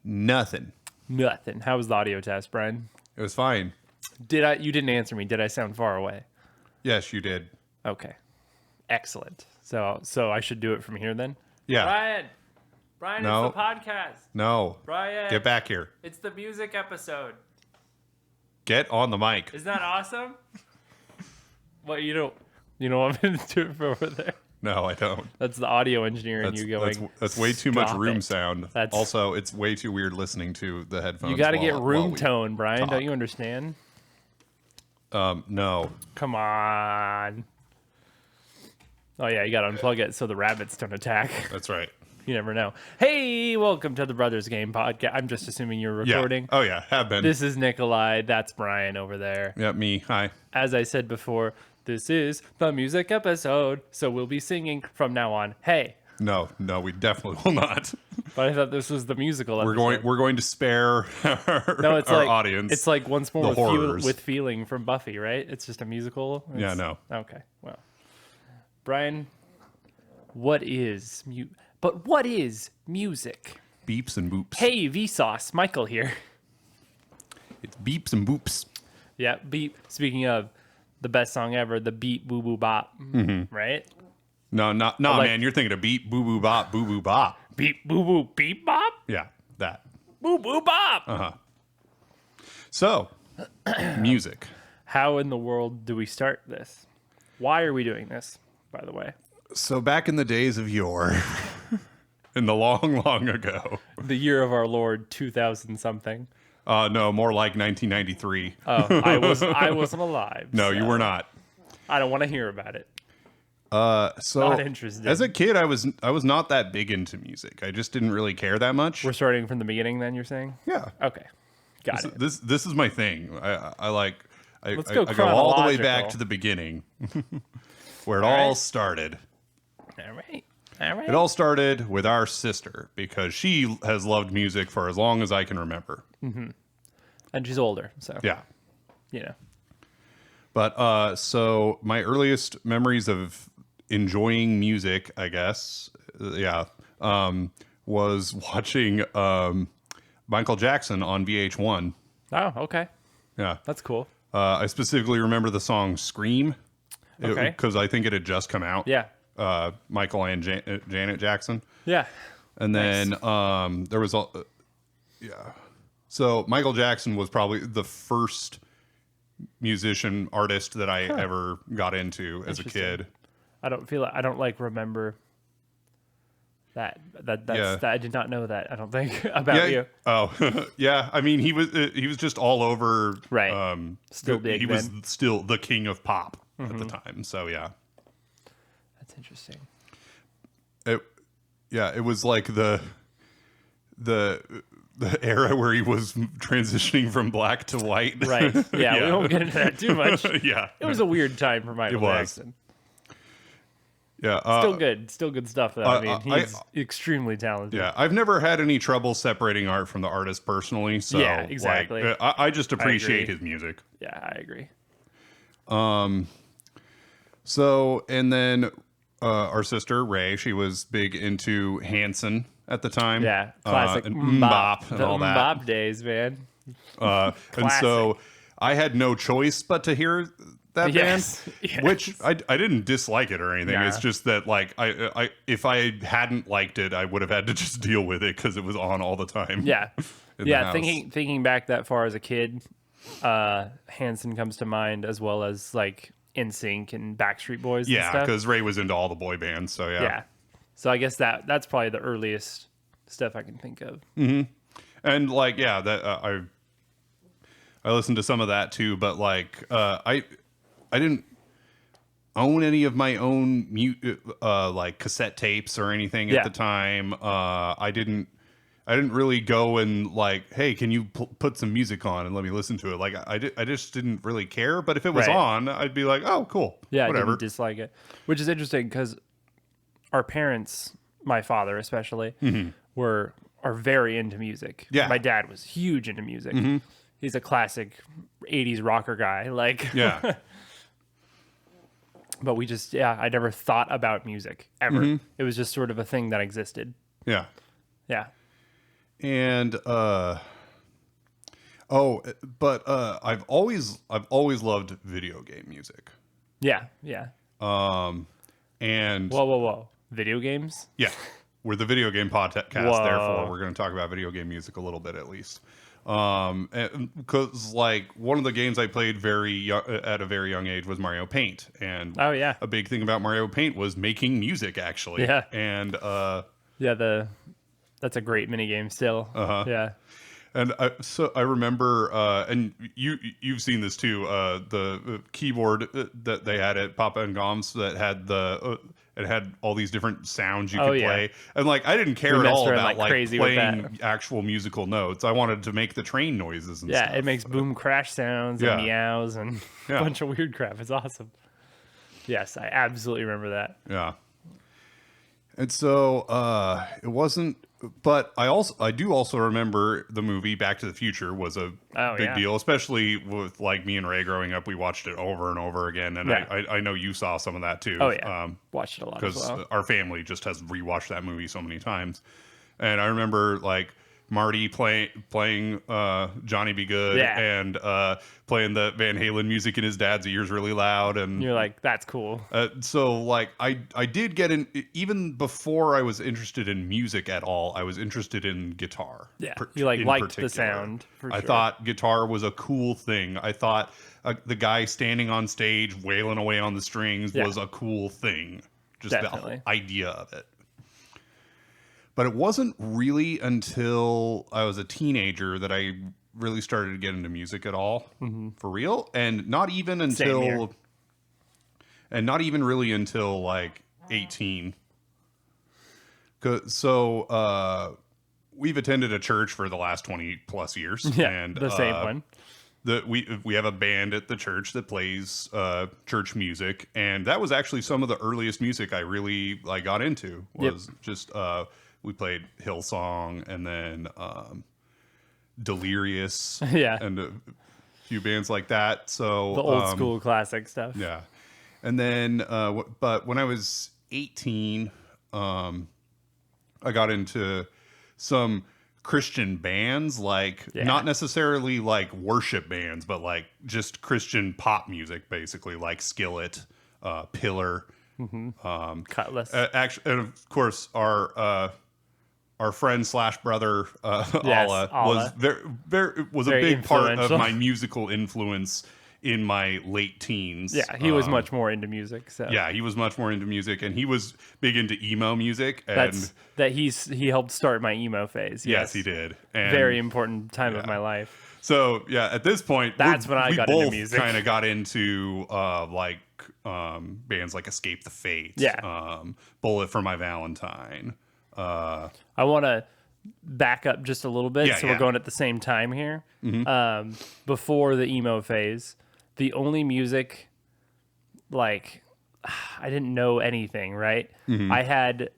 Nothing. Nothing. How was the audio test, Brian? It was fine. You didn't answer me. Did I sound far away? Yes, you did. Okay. Excellent. So I should do it from here then? Yeah. Brian, No. it's the podcast. No. Brian. Get back here. It's the music episode. Get on the mic. Isn't that awesome? What, you don't want me to do it from over there? No, I don't. That's the audio engineer and you going, That's way too much "Stop room it." sound. Also, it's way too weird listening to the headphones. You got to get while room we tone, Brian. talk. Don't you understand? No. Come on. Oh, yeah, you got to unplug it so the rabbits don't attack. That's right. You never know. Hey, welcome to the Brothers Game Podcast. I'm just assuming you're Yeah. recording. Oh, yeah. Have been. This is Nikolai. That's Brian over there. Yeah, me. Hi. As I said before, this is the music episode, so we'll be singing from now on. Hey. No, we definitely will not. But I thought this was the musical episode. We're going to spare our, No, it's our like audience. It's like Once More the with, horrors. with Feeling from Buffy, right? It's just a musical. Yeah, no. Okay, well, Brian, what is music? Beeps and boops. Hey, Vsauce, Michael here. It's beeps and boops. Yeah, beep. Speaking of the best song ever, the Beep Boo Boo Bop, right? No, like- man. You're thinking of beep, boo, boo, bop, boo, boo, bop. Beep Boo Boo Beep Bop, Yeah, that. Boo Boo Bop. So, music. How in the world do we start this? Why are we doing this, by the way? So back in the days of yore, in the long, long ago. The year of our Lord, 2000 something. No, more like 1993. Oh, I wasn't alive. No, so you were not. I don't want to hear about it. So Not interested. as a kid, I was not that big into music. I just didn't really care that much. We're starting from the beginning, then you're saying? Yeah. Okay, got it. This is my thing. I Let's go go all the way back chronological. to the beginning, where it All all right. started. All right, all right. It all started with our sister because she has loved music for as long as I can remember. And she's older, so Yeah. you know. But so my earliest memories of enjoying music, I guess, was watching Michael Jackson on VH1. Oh, okay, Yeah. that's cool. I specifically remember the song Scream. Okay. Because I think it had just come out. Yeah, Michael and Janet Jackson. yeah. And then there was a... So Michael Jackson was probably the first musician artist that I ever got into as a kid. I don't like remember that. That's Yeah. that I did not know that. I don't think about you. Oh, yeah. I mean, he was just all over. Right. Still big He was then. still the king of pop at the time. So yeah, That's interesting. it was like the era where he was transitioning from black to white. Right. Yeah, we won't get into that too much. Yeah. It was a weird time for Michael It was. Jackson. Yeah. Still good stuff though. I mean, he's extremely talented. Yeah, I've never had any trouble separating art from the artist personally. So Yeah, exactly. like, I just appreciate agree. his music. Yeah, I agree. So, and then our sister Ray, she was big into Hanson at the time. Yeah, classic and Mbop, Mbop and the all that. Mbop days, man. And so I had no choice but to hear that Yes, band, yes. which I didn't dislike it or anything. Nah. It's just that like I if I hadn't liked it, I would have had to just deal with it because it was on all the time. Yeah, in the yeah. house. Thinking back that far as a kid, Hanson comes to mind as well as like NSYNC and Backstreet Boys. and Yeah, stuff. because Ray was into all the boy bands. So Yeah. So I guess that's probably the earliest stuff I can think of. And like, yeah, that I listened to some of that too, but like, I didn't own any of my own like cassette tapes or anything Yeah. at the time. I didn't really go and like, hey, can you put some music on and let me listen to it? Like, I just didn't really care. But if it was Right. on, I'd be like, oh, cool, Yeah, I whatever. didn't dislike it, which is interesting because our parents, my father especially, are very into music. Yeah. My dad was huge into music. He's a classic 80s rocker guy. Like, Yeah. but we just, I never thought about music ever. It was just sort of a thing that existed. Yeah. Yeah. and I've always loved video game music. Yeah, yeah. And Whoa. Video games? yeah, we're the video game podcast. Whoa. Therefore, we're going to talk about video game music a little bit at least. Because like one of the games I played at a very young age was Mario Paint, and Oh, yeah. a big thing about Mario Paint was making music actually. Yeah. And Yeah, that's a great mini game still. Yeah. and I remember, and you've seen this too. The keyboard that they had at Papa and Gom's that had it had all these different sounds you could yeah. play, and like I didn't care We at messed all around about like crazy with playing actual musical notes. I wanted to make the train noises and Yeah, stuff. it makes boom crash sounds Yeah. and meows and Yeah. a bunch of weird crap. It's awesome. Yes, I absolutely remember that. Yeah. And so it wasn't, but I do also remember the movie Back to the Future was a Oh, big yeah. deal, especially with like me and Ray growing up. We watched it over and over again, and Yeah. I know you saw some of that too. Oh yeah, watched it a lot as because well. our family just has rewatched that movie so many times. And I remember like Marty playing Johnny Be Good, Yeah. and playing the Van Halen music in his dad's ears really loud, and You're like, that's cool. so like I did get in, even before I was interested in music at all. I was interested in guitar. Yeah, per- you like in liked particular. the sound. For I sure. thought guitar was a cool thing. I thought the guy standing on stage wailing away on the strings Yeah. was a cool thing. Just Definitely. the idea of it. But it wasn't really until I was a teenager that I really started to get into music at all, for real, and not even here. until, really until like 18. So we've attended a church for the last 20 plus years, Yeah, and the same one. we have a band at the church that plays church music, and that was actually some of the earliest music I really got into. Was just we played Hillsong, and then Delirious, Yeah. and a few bands like that. So The old school classic stuff. yeah, and then but when I was 18, I got into some Christian bands, not necessarily like worship bands, but like just Christian pop music, basically, like Skillet, Pillar, Cutlass. actually, and of course our friend / brother Yes, Allah Allah. was a Very big part of influential. my musical influence in my late teens. Yeah, he was much more into music. So Yeah, he was much more into music, and he was big into emo music. And he helped start my emo phase. yes, he did. And Very important time of my life. so yeah, at this point, That's when I we got into both music. kind of got into bands like Escape the Fate, Yeah. Bullet for My Valentine. I want to back up just a little bit, Yeah, so yeah. we're going at the same time here. Before the emo phase, the only music, like, I didn't know anything, right? I had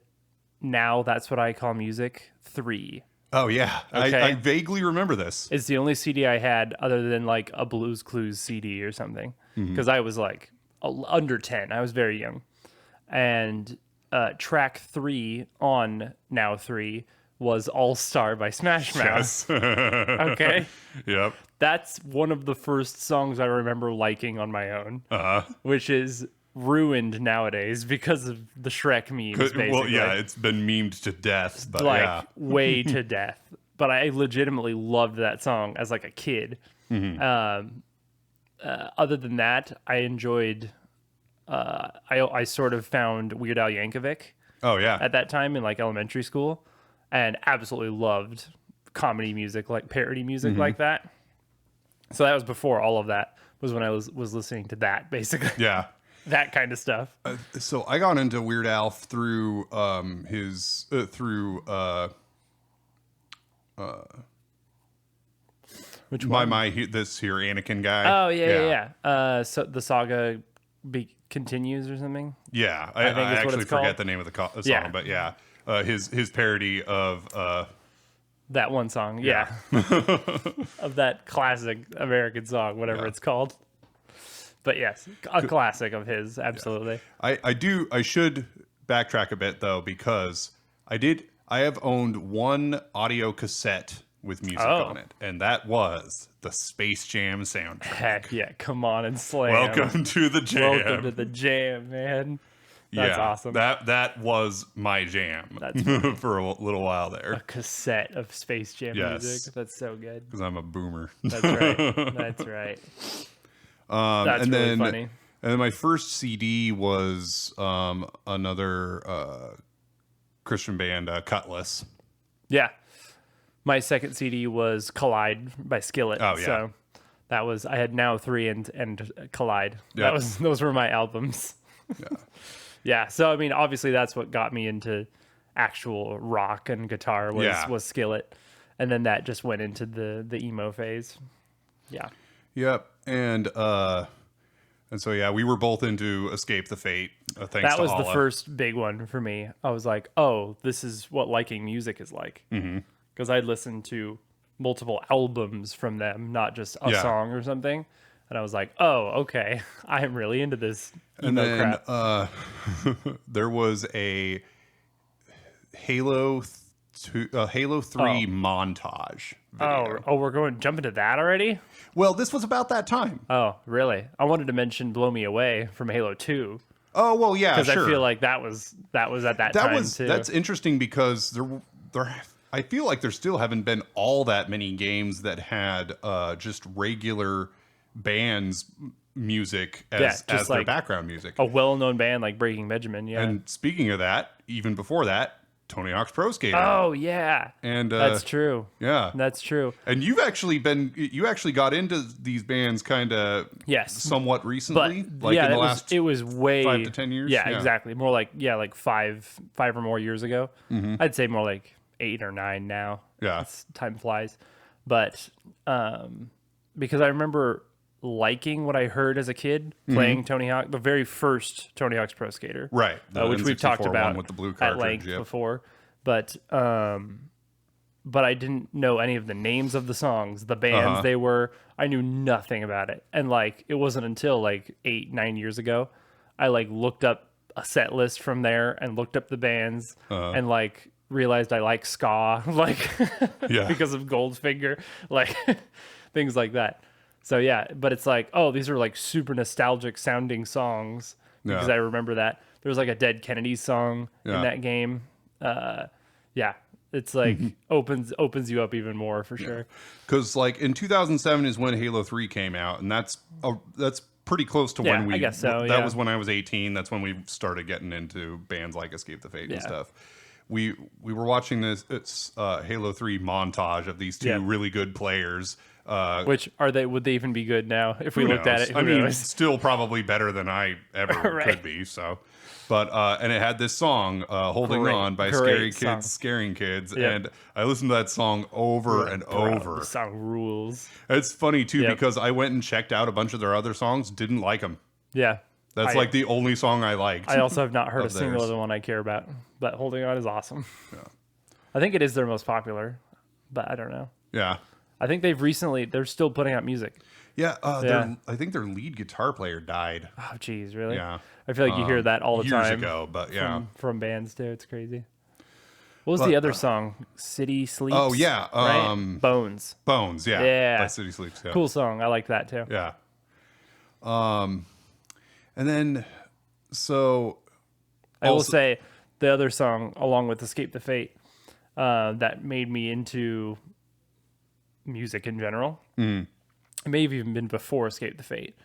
Now That's What I Call Music 3. Oh yeah, Okay. I vaguely remember this. It's the only CD I had other than like a Blues Clues CD or something, because I was like under 10. I was very young, and track 3 on Now 3 was All Star by Smash Mouth. Yes. Okay, Yep. that's one of the first songs I remember liking on my own, Uh-huh. which is ruined nowadays because of the Shrek memes. Basically. Well, yeah, it's been memed to death, but like yeah. way to death. But I legitimately loved that song as like a kid. Other than that, I enjoyed. I sort of found Weird Al Yankovic Oh yeah. at that time in like elementary school, and absolutely loved comedy music, like parody music like that. So that was before all of that. Was when I was listening to that, basically. Yeah. That kind of stuff. So I got into Weird Al through his Which one? this here Anakin guy. Oh yeah. So the saga continues or something. Yeah, I think that's what actually it's called. forget the name of the song, Yeah. but yeah, his parody of That one song, yeah. Of that classic American song, whatever it's called. But yes, a classic of his, absolutely. I should backtrack a bit though, because I I have owned one audio cassette with music Oh. on it, and that was the Space Jam soundtrack. Heck yeah, come on and slam. Welcome to the jam. Welcome to the jam, man. That's awesome. That was my jam. That's for a little while there, Cassette of Space Jam Yes. music. That's so good. because I'm a boomer. That's right. That's right. That's and really then, funny. And then my first CD was another Christian band, Cutlass. Yeah. My second CD was Collide by Skillet. Oh, yeah. So that was I had Now 3 and Collide. Yeah. Those were my albums. Yeah. Yeah. So I mean, obviously that's what got me into actual rock and guitar was Skillet. And then that just went into the emo phase. Yeah. Yep. And so yeah, we were both into Escape the Fate. Thanks That to was the Hala. first big one for me. I was like, oh, this is what liking music is like. Because I'd listened to multiple albums from them, not just a Yeah. song or something. And I was like, oh, okay, I am really into this And emo then crap. there was a Halo 3 montage video. Oh, we're jumping to that already? Well, this was about that time. Oh, really? I wanted to mention "Blow Me Away" from Halo 2 Oh well, yeah, because sure. I feel like that was at that time too. That's interesting because there I feel like there still haven't been all that many games that had just regular bands music just as their like background music. a well-known band like Breaking Benjamin. Yeah. And speaking of that, even before that, Tony Hawk's Pro Skater. oh yeah, and that's true. yeah. That's true. And you actually got into these bands kind of Yes. somewhat But recently, like yeah, in the last it was way 5 to 10 years? Yeah, Yeah. exactly. More like like five or more years ago. I'd say more like 8 or 9 now. Yeah. Time flies. But because I remember liking what I heard as a kid playing Tony Hawk, the very first Tony Hawk's Pro Skater, right, the which we've talked N64 about one with the blue at cartridge. length Yep. before. But I didn't know any of the names of the songs, the bands they were. I knew nothing about it. And like it wasn't until like 8-9 years ago I like looked up a set list from there and looked up the bands and like realized I like ska like Yeah. because of Goldfinger, like things like that. So yeah, but it's like, oh, these are like super nostalgic sounding songs because Yeah. I remember that. There was like a Dead Kennedys song Yeah. in that game. Yeah, it's like opens you up even more for sure. Because like in 2007 is when Halo 3 came out, and that's pretty close to Yeah, when we. I guess so, That yeah. was when I was 18. That's when we started getting into bands like Escape the Fate and Yeah. stuff. We were watching this Halo 3 montage of these two Yeah. really good players. Which would they even be good now if we Who looked at knows? it? I Who mean, knows? still probably better than I ever Right. could be. So, but and it had this song "Holding Great, On" by great Scary song. Kids, Scaring Kids, Yep. and I listened to that song over and Bro, over. the song rules. It's funny too Yep. because I went and checked out a bunch of their other songs, didn't like them. Yeah. That's I- like the only song I liked. I also have not heard a of single theirs. other one I care about, but Holding On is awesome. I think it is their most popular, but I don't know. Yeah, I think they're still putting out music. yeah. Yeah. I think their lead guitar player died. Oh, geez, really? Yeah, I feel like you hear that all the years time ago, but yeah. from bands too. It's crazy. What was But, the other song? City Sleeps? Oh, yeah, right? Bones. Bones, yeah, Yeah. by City Sleeps. Yeah. Cool song. I like that too. Yeah. And then so I will also- say the other song, along with Escape the Fate, that made me into music in general. It may have even been before Escape the Fate.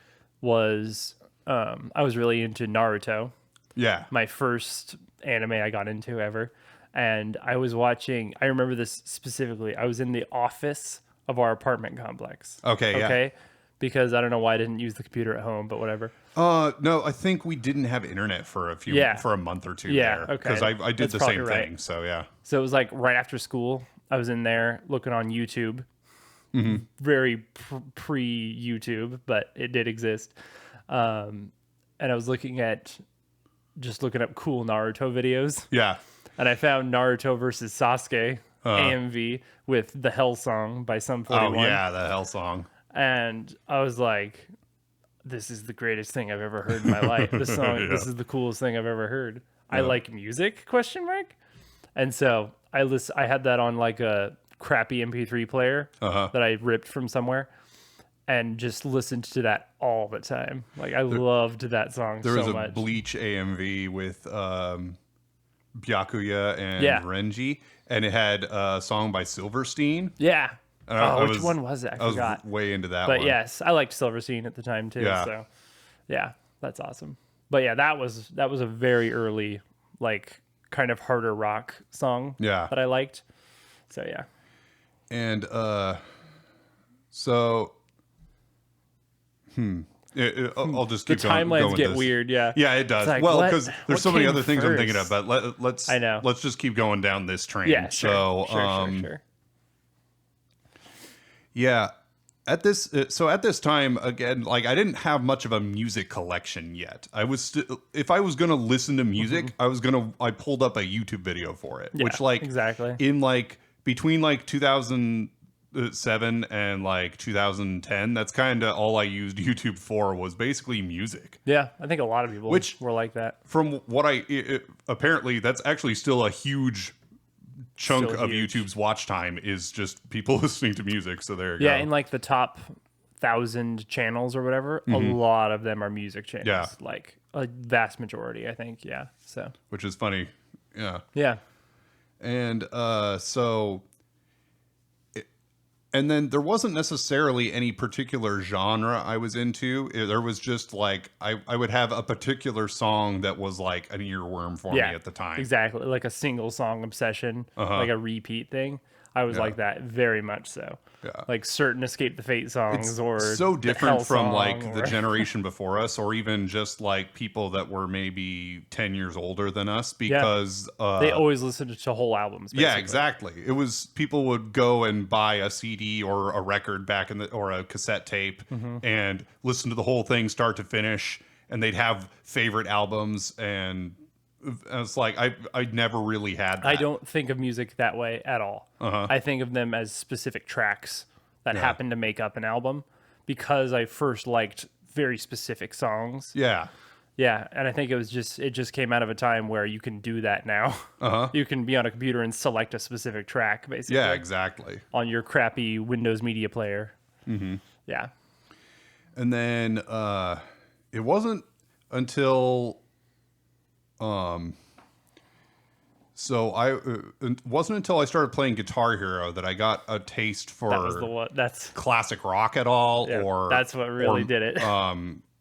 Was I was really into Naruto, yeah, my first anime I got into ever, and I was watching. I remember this specifically. I was in the office of our apartment complex. Okay, yeah. Okay. Because I don't know why I didn't use the computer at home, but whatever. no, I think we didn't have internet for a month or two Yeah, there. okay. Because I did That's the probably same right. thing. So yeah. So it was like right after school. I was in there looking on YouTube. Very pre YouTube, but it did exist. And I was looking up cool Naruto videos. Yeah. And I found Naruto versus Sasuke AMV with the Hell Song by Sum 41. Oh yeah, the Hell song. And I was like, this is the greatest thing I've ever heard in my life. This song, Yeah. this is the coolest thing I've ever heard. I like music, question mark. And so I had that on like a crappy MP3 player that I ripped from somewhere, and just listened to that all the time. Like I loved that song There so was a much. Bleach AMV with Byakuya and Yeah. Renji, and it had a song by Silverstein. Yeah. I Which one was it? I was forgot. way into that But one. yes, I liked Silverstein at the time too. Yeah. So yeah, that's awesome. But yeah, that was a very early, like kind of harder rock song Yeah. that I liked. So yeah. And so I'll just The keep going timelines with get this. weird, yeah. Yeah, it does. It's like, Well, what- because what there's so many came other things I'm thinking of, first? but let's I know. let's just keep going down this train. Yeah, sure. So Sure. yeah, at this time again, like I didn't have much of a music collection yet. I was if I was gonna listen to music, I pulled up a YouTube video for it, Mm-hmm. Yeah, which like exactly. in like between like 2007 and like 2010, that's kind of all I used YouTube for, was basically music. Yeah, I think a lot of people Which- were like that. From what apparently that's actually still a huge chunk Still of huge. YouTube's watch time is just people listening to music. So there you Yeah, go. in like the top 1,000 channels or whatever, a lot of them are music channels. Yeah. Like a vast majority, I think. Yeah. So Which is funny. Yeah. yeah. And and then there wasn't necessarily any particular genre I was into. There was just like I would have a particular song that was like an earworm for Yeah. me at the time. Exactly. Like a single song obsession, like a repeat thing. I was like that very much so. Yeah. Like certain Escape the Fate songs or So the different Hell from song like the or- generation before us, or even just like people that were maybe 10 years older than us, because they always listened to whole albums. yeah, basically. exactly. It was people would go and buy a CD or a record back or a cassette tape and listen to the whole thing start to finish, and they'd have favorite albums, and it's like I never really had that. I don't think of music that way at all. I think of them as specific tracks that happen to make up an album, because I first liked very specific songs. Yeah. Yeah, and I think it just came out of a time where you can do that now. You can be on a computer and select a specific track, basically. Yeah, exactly. On your crappy Windows Media Player. Yeah. And then it wasn't until it wasn't until I started playing Guitar Hero that I got a taste for That was the one. That's classic rock at all, yeah, or that's what really did it.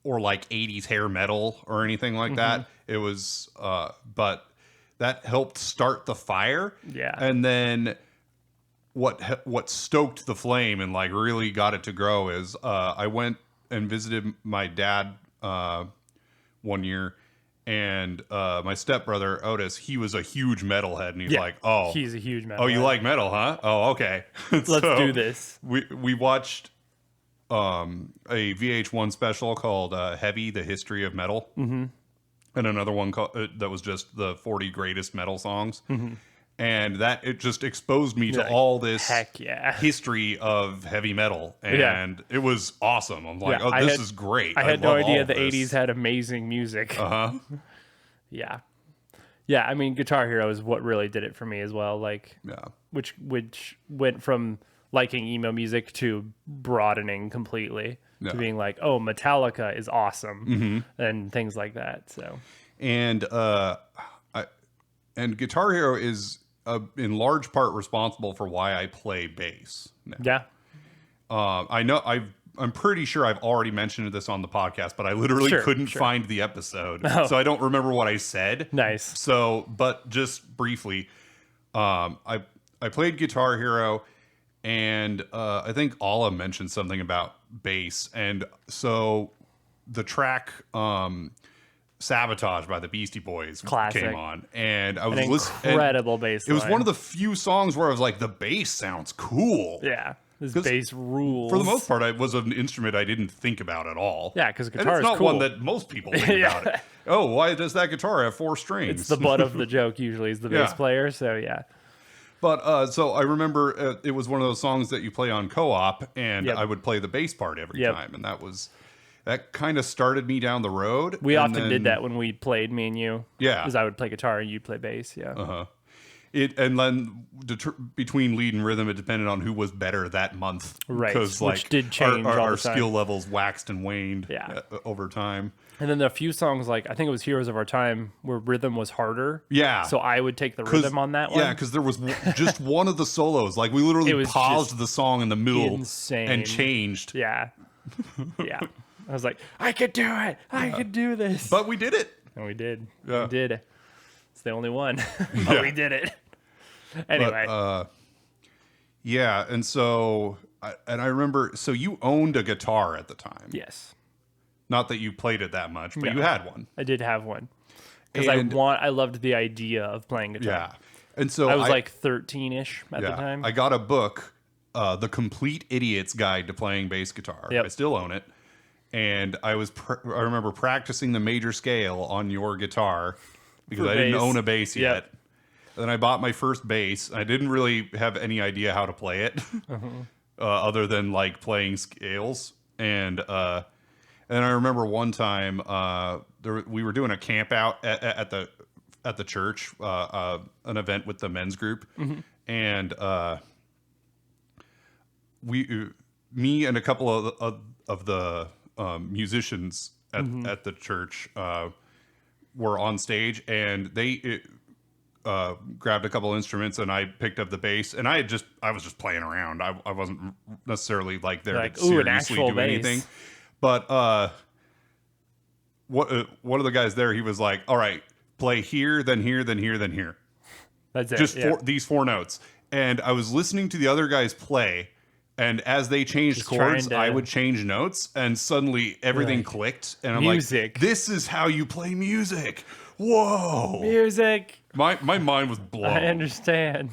or like 80s hair metal or anything like that. It was but that helped start the fire. Yeah. And then what stoked the flame and like really got it to grow is I went and visited my dad one year, and my stepbrother Otis, he was a huge metalhead, and he's Yeah, like, "Oh, he's a huge metal. oh, you like metal, huh? Oh, okay. Let's do this. We watched a VH1 special called Heavy: The History of Metal, and another one called, that was just the 40 greatest metal songs, and that it just exposed me to like, all this Heck yeah. history of heavy metal, and it was awesome. I'm like, Yeah, oh, I this had- is great. I had no love all idea of the this. 80s had amazing music. Uh-huh. Yeah. Yeah, I mean Guitar Hero is what really did it for me as well, like Yeah. which went from liking emo music to broadening completely Yeah. to being like, "Oh, Metallica is awesome." And things like that. So, And and Guitar Hero is in large part responsible for why I play bass now. yeah. I know I'm pretty sure I've already mentioned this on the podcast, but I literally Sure, couldn't sure. find the episode, Oh. so I don't remember what I said. Nice. So, but just briefly, I played Guitar Hero, and I think Alla mentioned something about bass, and so the track "Sabotage" by the Beastie Boys Classic. came on, and I was An listening. incredible bass It was line. one of the few songs where I was like, the bass sounds cool. Yeah. This 'Cause bass rules. For the most part, it was an instrument I didn't think about at all. Yeah, 'cause And guitar it's is not cool. one that most people think Yeah. about it. Oh, why does that guitar have 4 strings? It's the butt of the joke usually is the bass Yeah. player, so yeah. But so I remember it was one of those songs that you play on co-op, and Yep. I would play the bass part every Yep. time, and that kind of started me down the road. We and often then- did that when we played, me and you. Yeah. Because I would play guitar and you'd play bass, yeah. and then between lead and rhythm, it depended on who was better that month. Right, Because which did change all our the time. skill levels waxed and waned Yeah. over time. And then a few songs, like I think it was Heroes of Our Time, where rhythm was harder. Yeah. So I would take the rhythm on that one. Yeah, because there was just one of the solos. Like we literally It was paused just the song in the middle insane. and changed. Yeah. Yeah. I was like, I could do it. I could do this. But we did it. And we did. Yeah. We did. It's the only one. But we did it. Anyway. Yeah, and so I remember. So you owned a guitar at the time. Yes. Not that you played it that much, but No. you had one. I did have one. Because And- I loved the idea of playing guitar. Yeah, and so I was like 13-ish at the yeah, time. I got a book, The Complete Idiot's Guide to Playing Bass Guitar. Yep. I still own it, and I remember practicing the major scale on your guitar because For I didn't bass. own a bass Yep. yet. And then I bought my first bass. I didn't really have any idea how to play it, other than like playing scales. And I remember one time we were doing a camp out at the church, an event with the men's group, and me and a couple of the musicians at the church were on stage, and they grabbed a couple instruments, and I picked up the bass, and I was just playing around. I wasn't necessarily like there Like, to ooh, an seriously actual do bass. anything. But one of the guys there, he was like, "All right, play here, then here, then here, then here." That's it. Just yeah. these four notes. And I was listening to the other guys play, and as they changed Just chords, trying to- I would change notes, and suddenly everything Like, clicked. And I'm music. like, "This is how you play music." Whoa! Music. My mind was blown. I understand.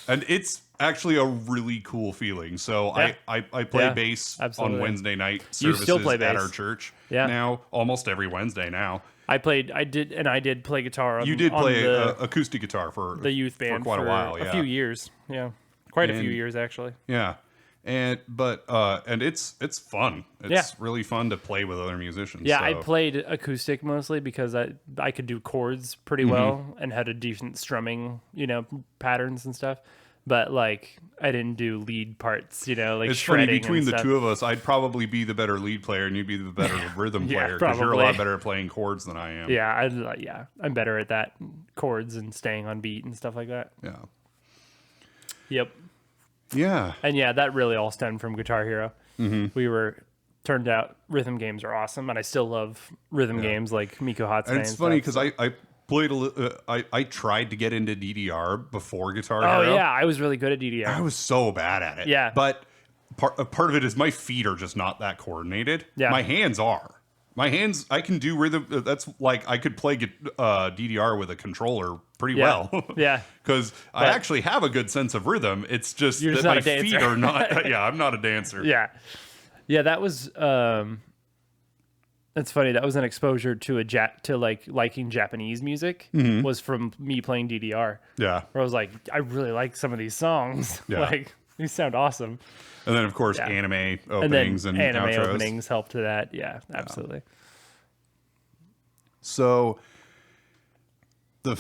And it's actually a really cool feeling. So Yeah. I play Yeah, bass absolutely. on Wednesday night You services still play at bass. our church. Yeah. Now almost every Wednesday now. I did play guitar on, You did on play the, acoustic guitar for the youth band for quite a while. a Yeah. few years. Yeah. Quite a few And- years actually. Yeah. And it's fun. It's Yeah. really fun to play with other musicians. Yeah, so. I played acoustic mostly because I could do chords pretty Mm-hmm. well and had a decent strumming, patterns and stuff. But like I didn't do lead parts, like It's funny, shredding between and the stuff. two of us, I'd probably be the better lead player and you'd be the better rhythm Yeah, player because you're a lot probably. better at playing chords than I am. Yeah, I'm better at that, chords and staying on beat and stuff like that. Yeah. Yep. Yeah. And yeah, that really all stemmed from Guitar Hero. Mm-hmm. Turned out rhythm games are awesome, and I still love rhythm games like Miko Hatsune. And it's and funny stuff. because I played I tried to get into DDR before Guitar Oh Hero. yeah, I was really good at DDR. I was so bad at it. Yeah. But part of it is my feet are just not that coordinated. Yeah. My hands are. My hands, I can do rhythm. That's like I could play DDR with a controller pretty Yeah. well. Yeah. Because I actually have a good sense of rhythm. It's just You're that just not my a feet dancer. are not. Yeah, I'm not a dancer. Yeah. Yeah, that was that's funny. That was an exposure to liking Japanese music was from me playing DDR. Yeah. Where I was like, I really like some of these songs. Yeah. Like these sound awesome. And then of course Yeah. anime And then openings and, anime outros. openings help to that. Yeah, absolutely. So the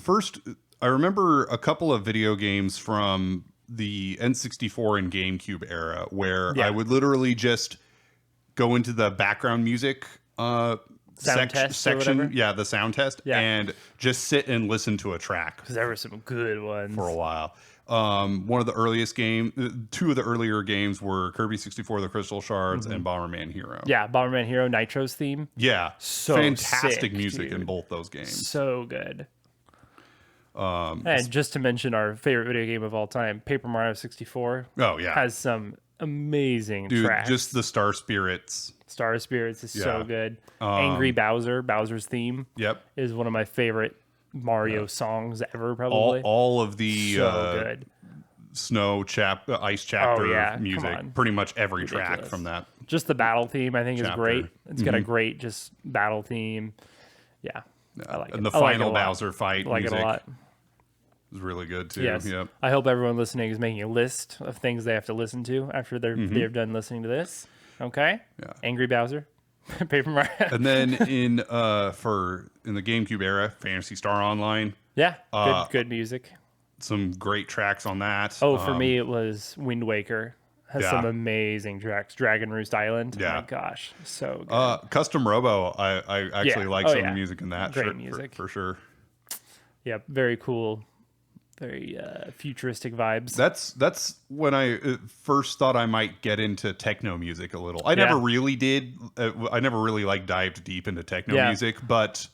first, I remember a couple of video games from the N64 and GameCube era where Yeah. I would literally just go into the background music Sound test or section, whatever? yeah, the sound test, Yeah. and just sit and listen to a track Because there were some good ones. for a while. One of the earliest two of the earlier games were Kirby 64, The Crystal Shards, and Bomberman Hero. Yeah, Bomberman Hero Nitro's theme. Yeah, So fantastic sick, music in dude. both those games. So good. And just to mention our favorite video game of all time, Paper Mario 64 Oh yeah, has some amazing dude, tracks. just the Star Spirits. Star Spirits is so Yeah. good. Angry Bowser's theme Yep, is one of my favorite Mario songs ever, all probably. all of the so good. snow ice chapter yeah, come music, on. pretty much every track Ridiculous. from that. Just the battle theme, I think, is Chapter. great. It's got a great just battle theme. Yeah, I like it. And the I like it final a lot. Bowser fight I like music it a lot. is really good too. Yes. Yep. I hope everyone listening is making a list of things they have to listen to after they're done listening to this. Okay. Yeah. Angry Bowser, Paper Mario. And then in the GameCube era, Phantasy Star Online, Yeah, good music. Some great tracks on that. Oh, for me, it was Wind Waker. Has Yeah. some amazing tracks. Dragon Roost Island. Yeah. Oh my gosh, so good. Custom Robo, I actually Yeah. like Oh, some of yeah. the music in that. Great music. For sure. Yeah, very cool. Very futuristic vibes. That's when I first thought I might get into techno music a little. I Yeah. never really did. I never really like dived deep into techno Yeah. music, but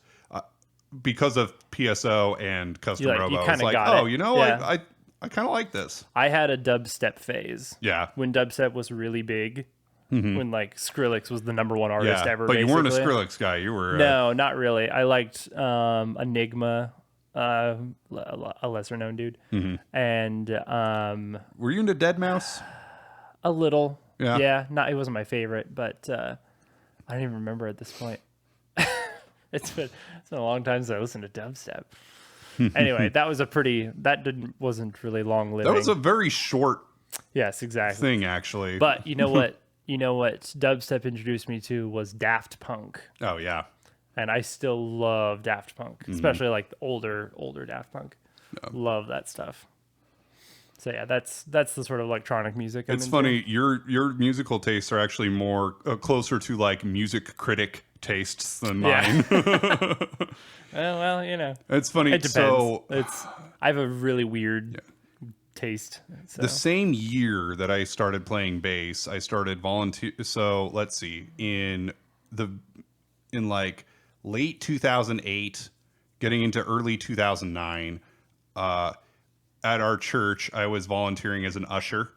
because of PSO and Custom You Robo, kinda it's like, got oh, it. you know, Yeah. I kind of like this. I had a dubstep phase. Yeah. When dubstep was really big. When like Skrillex was the number one artist Yeah, ever. but you weren't a basically. Skrillex guy. You were No, not really. I liked Enigma, a lesser known dude, and were you into Dead Mouse? a little. Yeah. Yeah. Not. It wasn't my favorite, but I don't even remember at this point. it's been a long time since I listened to dubstep. Anyway, wasn't really long living. That was a very short yes, exactly. thing, actually. But you know what? You know what dubstep introduced me to was Daft Punk. oh yeah, And I still love Daft Punk, especially like the older Daft Punk. Love that stuff. So yeah, that's the sort of electronic music. I'm it's into. funny. Your musical tastes are actually more closer to like music critic tastes than mine. Yeah. Well, you know, It's funny. it depends. So I have a really weird taste. So. the same year that I started playing bass, I started volunteer. So let's see, in like late 2008, getting into early 2009, at our church, I was volunteering as an usher,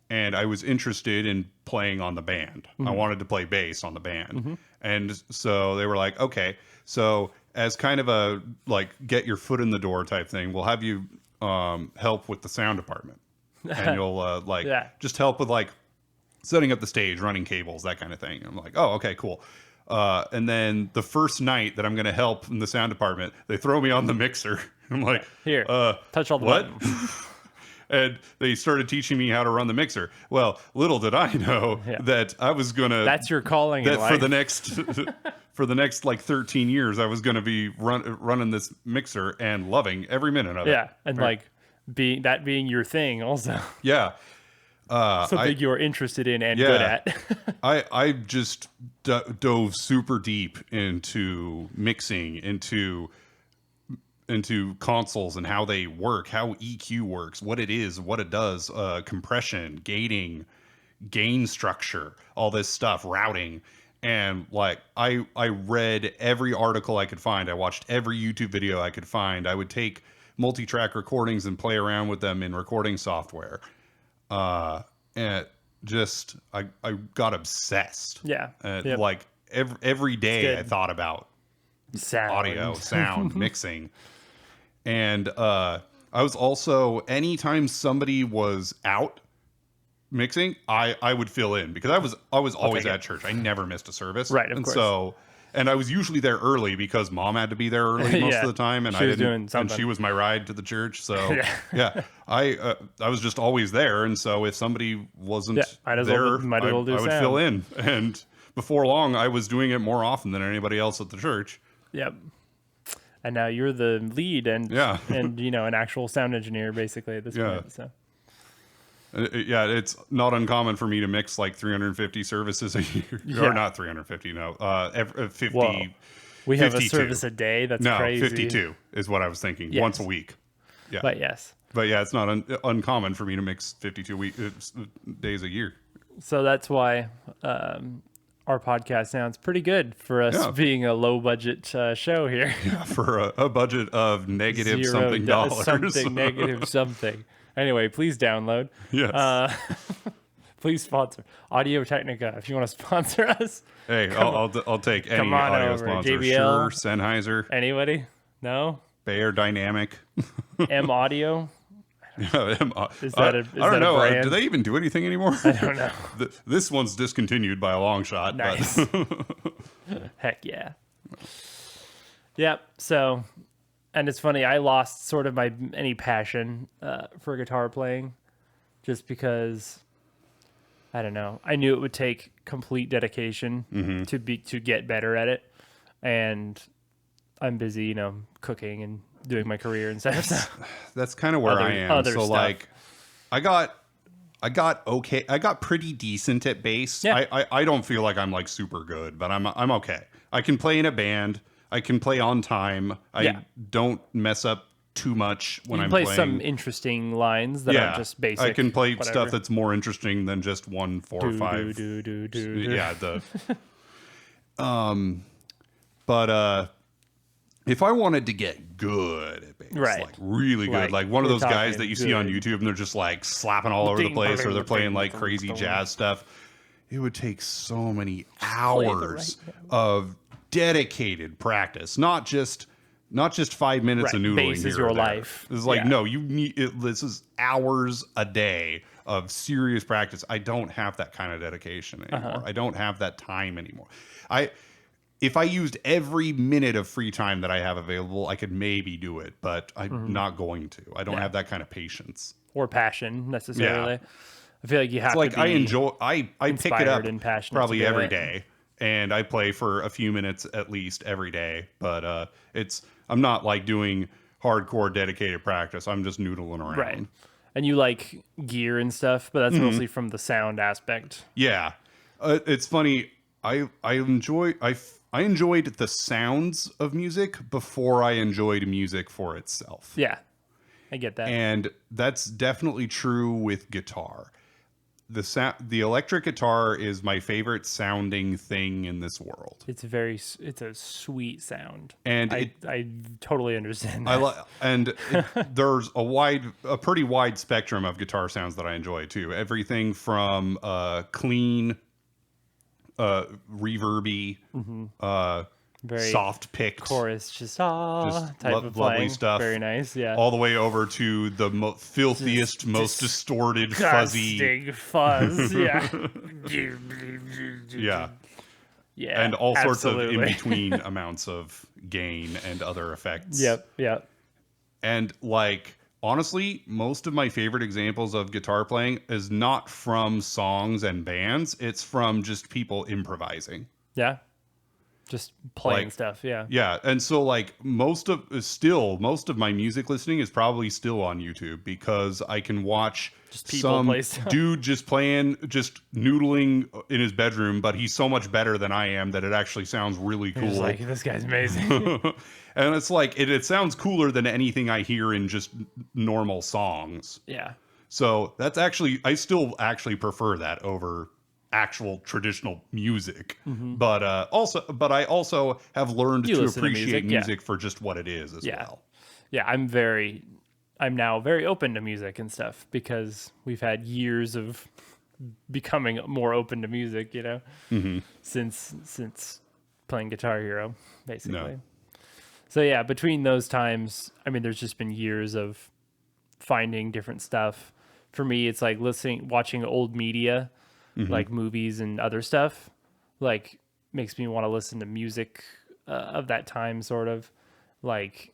and I was interested in playing on the band. I wanted to play bass on the band, and so they were like, "Okay, so as kind of a like get your foot in the door type thing, we'll have you help with the sound department, and you'll Yeah. just help with like setting up the stage, running cables, that kind of thing." I'm like, "Oh, okay, cool." And then the first night that I'm going to help in the sound department, they throw me on the mixer. I'm like, Here, touch all the what? buttons. And they started teaching me how to run the mixer. Well, little did I know that I was gonna. That's your calling in that life. for the next like 13 years, I was gonna be running this mixer and loving every minute of it. Yeah, and like being your thing also. Yeah. Something you're interested in and Yeah. good at. I just dove super deep into mixing, into consoles and how they work, how EQ works, what it is, what it does, compression, gating, gain structure, all this stuff, routing. And like I read every article I could find. I watched every YouTube video I could find. I would take multi-track recordings and play around with them in recording software. And just I got obsessed. Yeah. And like every day I thought about Sound. audio, sound, mixing. And I was also, anytime somebody was out mixing, I would fill in because I was always take it. at church. I never missed a service. Right, of and course. So, and I was usually there early because mom had to be there early most Yeah. of the time, and She I was didn't. doing And something. she was my ride to the church. So Yeah. I was just always there, and so if somebody wasn't Yeah, might as well- there, might as well do I would sound. fill in. And before long, I was doing it more often than anybody else at the church. Yep. And now you're the lead and Yeah. and you know an actual sound engineer basically at this Yeah. point. So Yeah, it's not uncommon for me to mix like 350 services a year, Yeah. or not 350. No, 50. Whoa. we have 52. a service a day. That's No, crazy. 52 is what I was thinking. Yes. Once a week. Yeah, But yes. but yeah, it's not uncommon for me to mix 52 days a year. So that's why our podcast sounds pretty good for us Yeah. being a low budget show here. For a budget of negative Zero something dollars. something negative something. Anyway, please download. Yes. Please sponsor Audio Technica if you want to sponsor us. Hey, I'll take any Come on audio over, sponsor. JBL. Shure, Sennheiser, Anybody? No? Bayer Dynamic. M Audio? Is that a- I is don't that a know. brand? Do they even do anything anymore? I don't know. This one's discontinued by a long shot. Nice. Heck yeah. Yep. So, and it's funny, I lost sort of any passion for guitar playing just because I don't know. I knew it would take complete dedication to get better at it, and I'm busy, cooking and doing my career and stuff. So. That's kind of where I am. other So stuff. like, I got okay. I got pretty decent at bass. Yeah. I don't feel like I'm like super good, but I'm okay. I can play in a band. I can play on time. I Yeah. don't mess up too much when You I'm play playing. some interesting lines that aren't just basic. I can play whatever. stuff that's more interesting than just 1, 4, or Do, 5. do. Yeah, but if I wanted to get good at bass, Right. like really good, Like, like one of we're those guys talking that you see on good. YouTube and they're just like slapping all over the Ding, place, or ding, they're playing ding, like ding, crazy ding. jazz stuff, it would take so many play the hours right of dedicated practice, not just 5 minutes of Right. noodling. Bass is here or your there. life. It's like, Yeah. no, you need it. This is hours a day of serious practice. I don't have that kind of dedication anymore. Uh-huh. I don't have that time anymore. If I used every minute of free time that I have available, I could maybe do it, but I'm not going to. I don't Yeah. have that kind of patience. Or passion necessarily. Yeah. I feel like you have It's like to be I pick it inspired up and passionate to probably do every it. day, and I play for a few minutes at least every day. But I'm not like doing hardcore dedicated practice. I'm just noodling around. right. And you like gear and stuff, but that's Mm-hmm. mostly from the sound aspect. Yeah, it's funny. I enjoyed the sounds of music before I enjoyed music for itself. Yeah. I get that. And that's definitely true with guitar. The electric guitar is my favorite sounding thing in this world. It's a sweet sound. And I totally understand that. There's a pretty wide spectrum of guitar sounds that I enjoy too. Everything from clean, reverby, Very soft picked, chorus, just just type of lovely playing. stuff. Very nice, yeah. all the way over to the filthiest, most distorted, fuzzy, Disgusting fuzz, yeah. yeah, Yeah. and all sorts of absolutely. in between amounts of gain and other effects. Yep. And like honestly, most of my favorite examples of guitar playing is not from songs and bands, it's from just people improvising. Yeah. Just playing Like, stuff, yeah. Yeah, and so like most of my music listening is probably still on YouTube because I can watch Just people some play stuff. dude just noodling in his bedroom, but he's so much better than I am that it actually sounds really cool. It's like, this guy's amazing. And it's like it sounds cooler than anything I hear in just normal songs. yeah. So that's actually I still actually prefer that over actual traditional music. But I also have learned You to listen to appreciate music, yeah. music for just what it is as Yeah. well. Yeah, I'm now very open to music and stuff because we've had years of becoming more open to music, since playing Guitar Hero, basically. No. So yeah, between those times, I mean, there's just been years of finding different stuff. For me, it's like watching old media, like movies and other stuff, like makes me want to listen to music of that time, sort of. Like,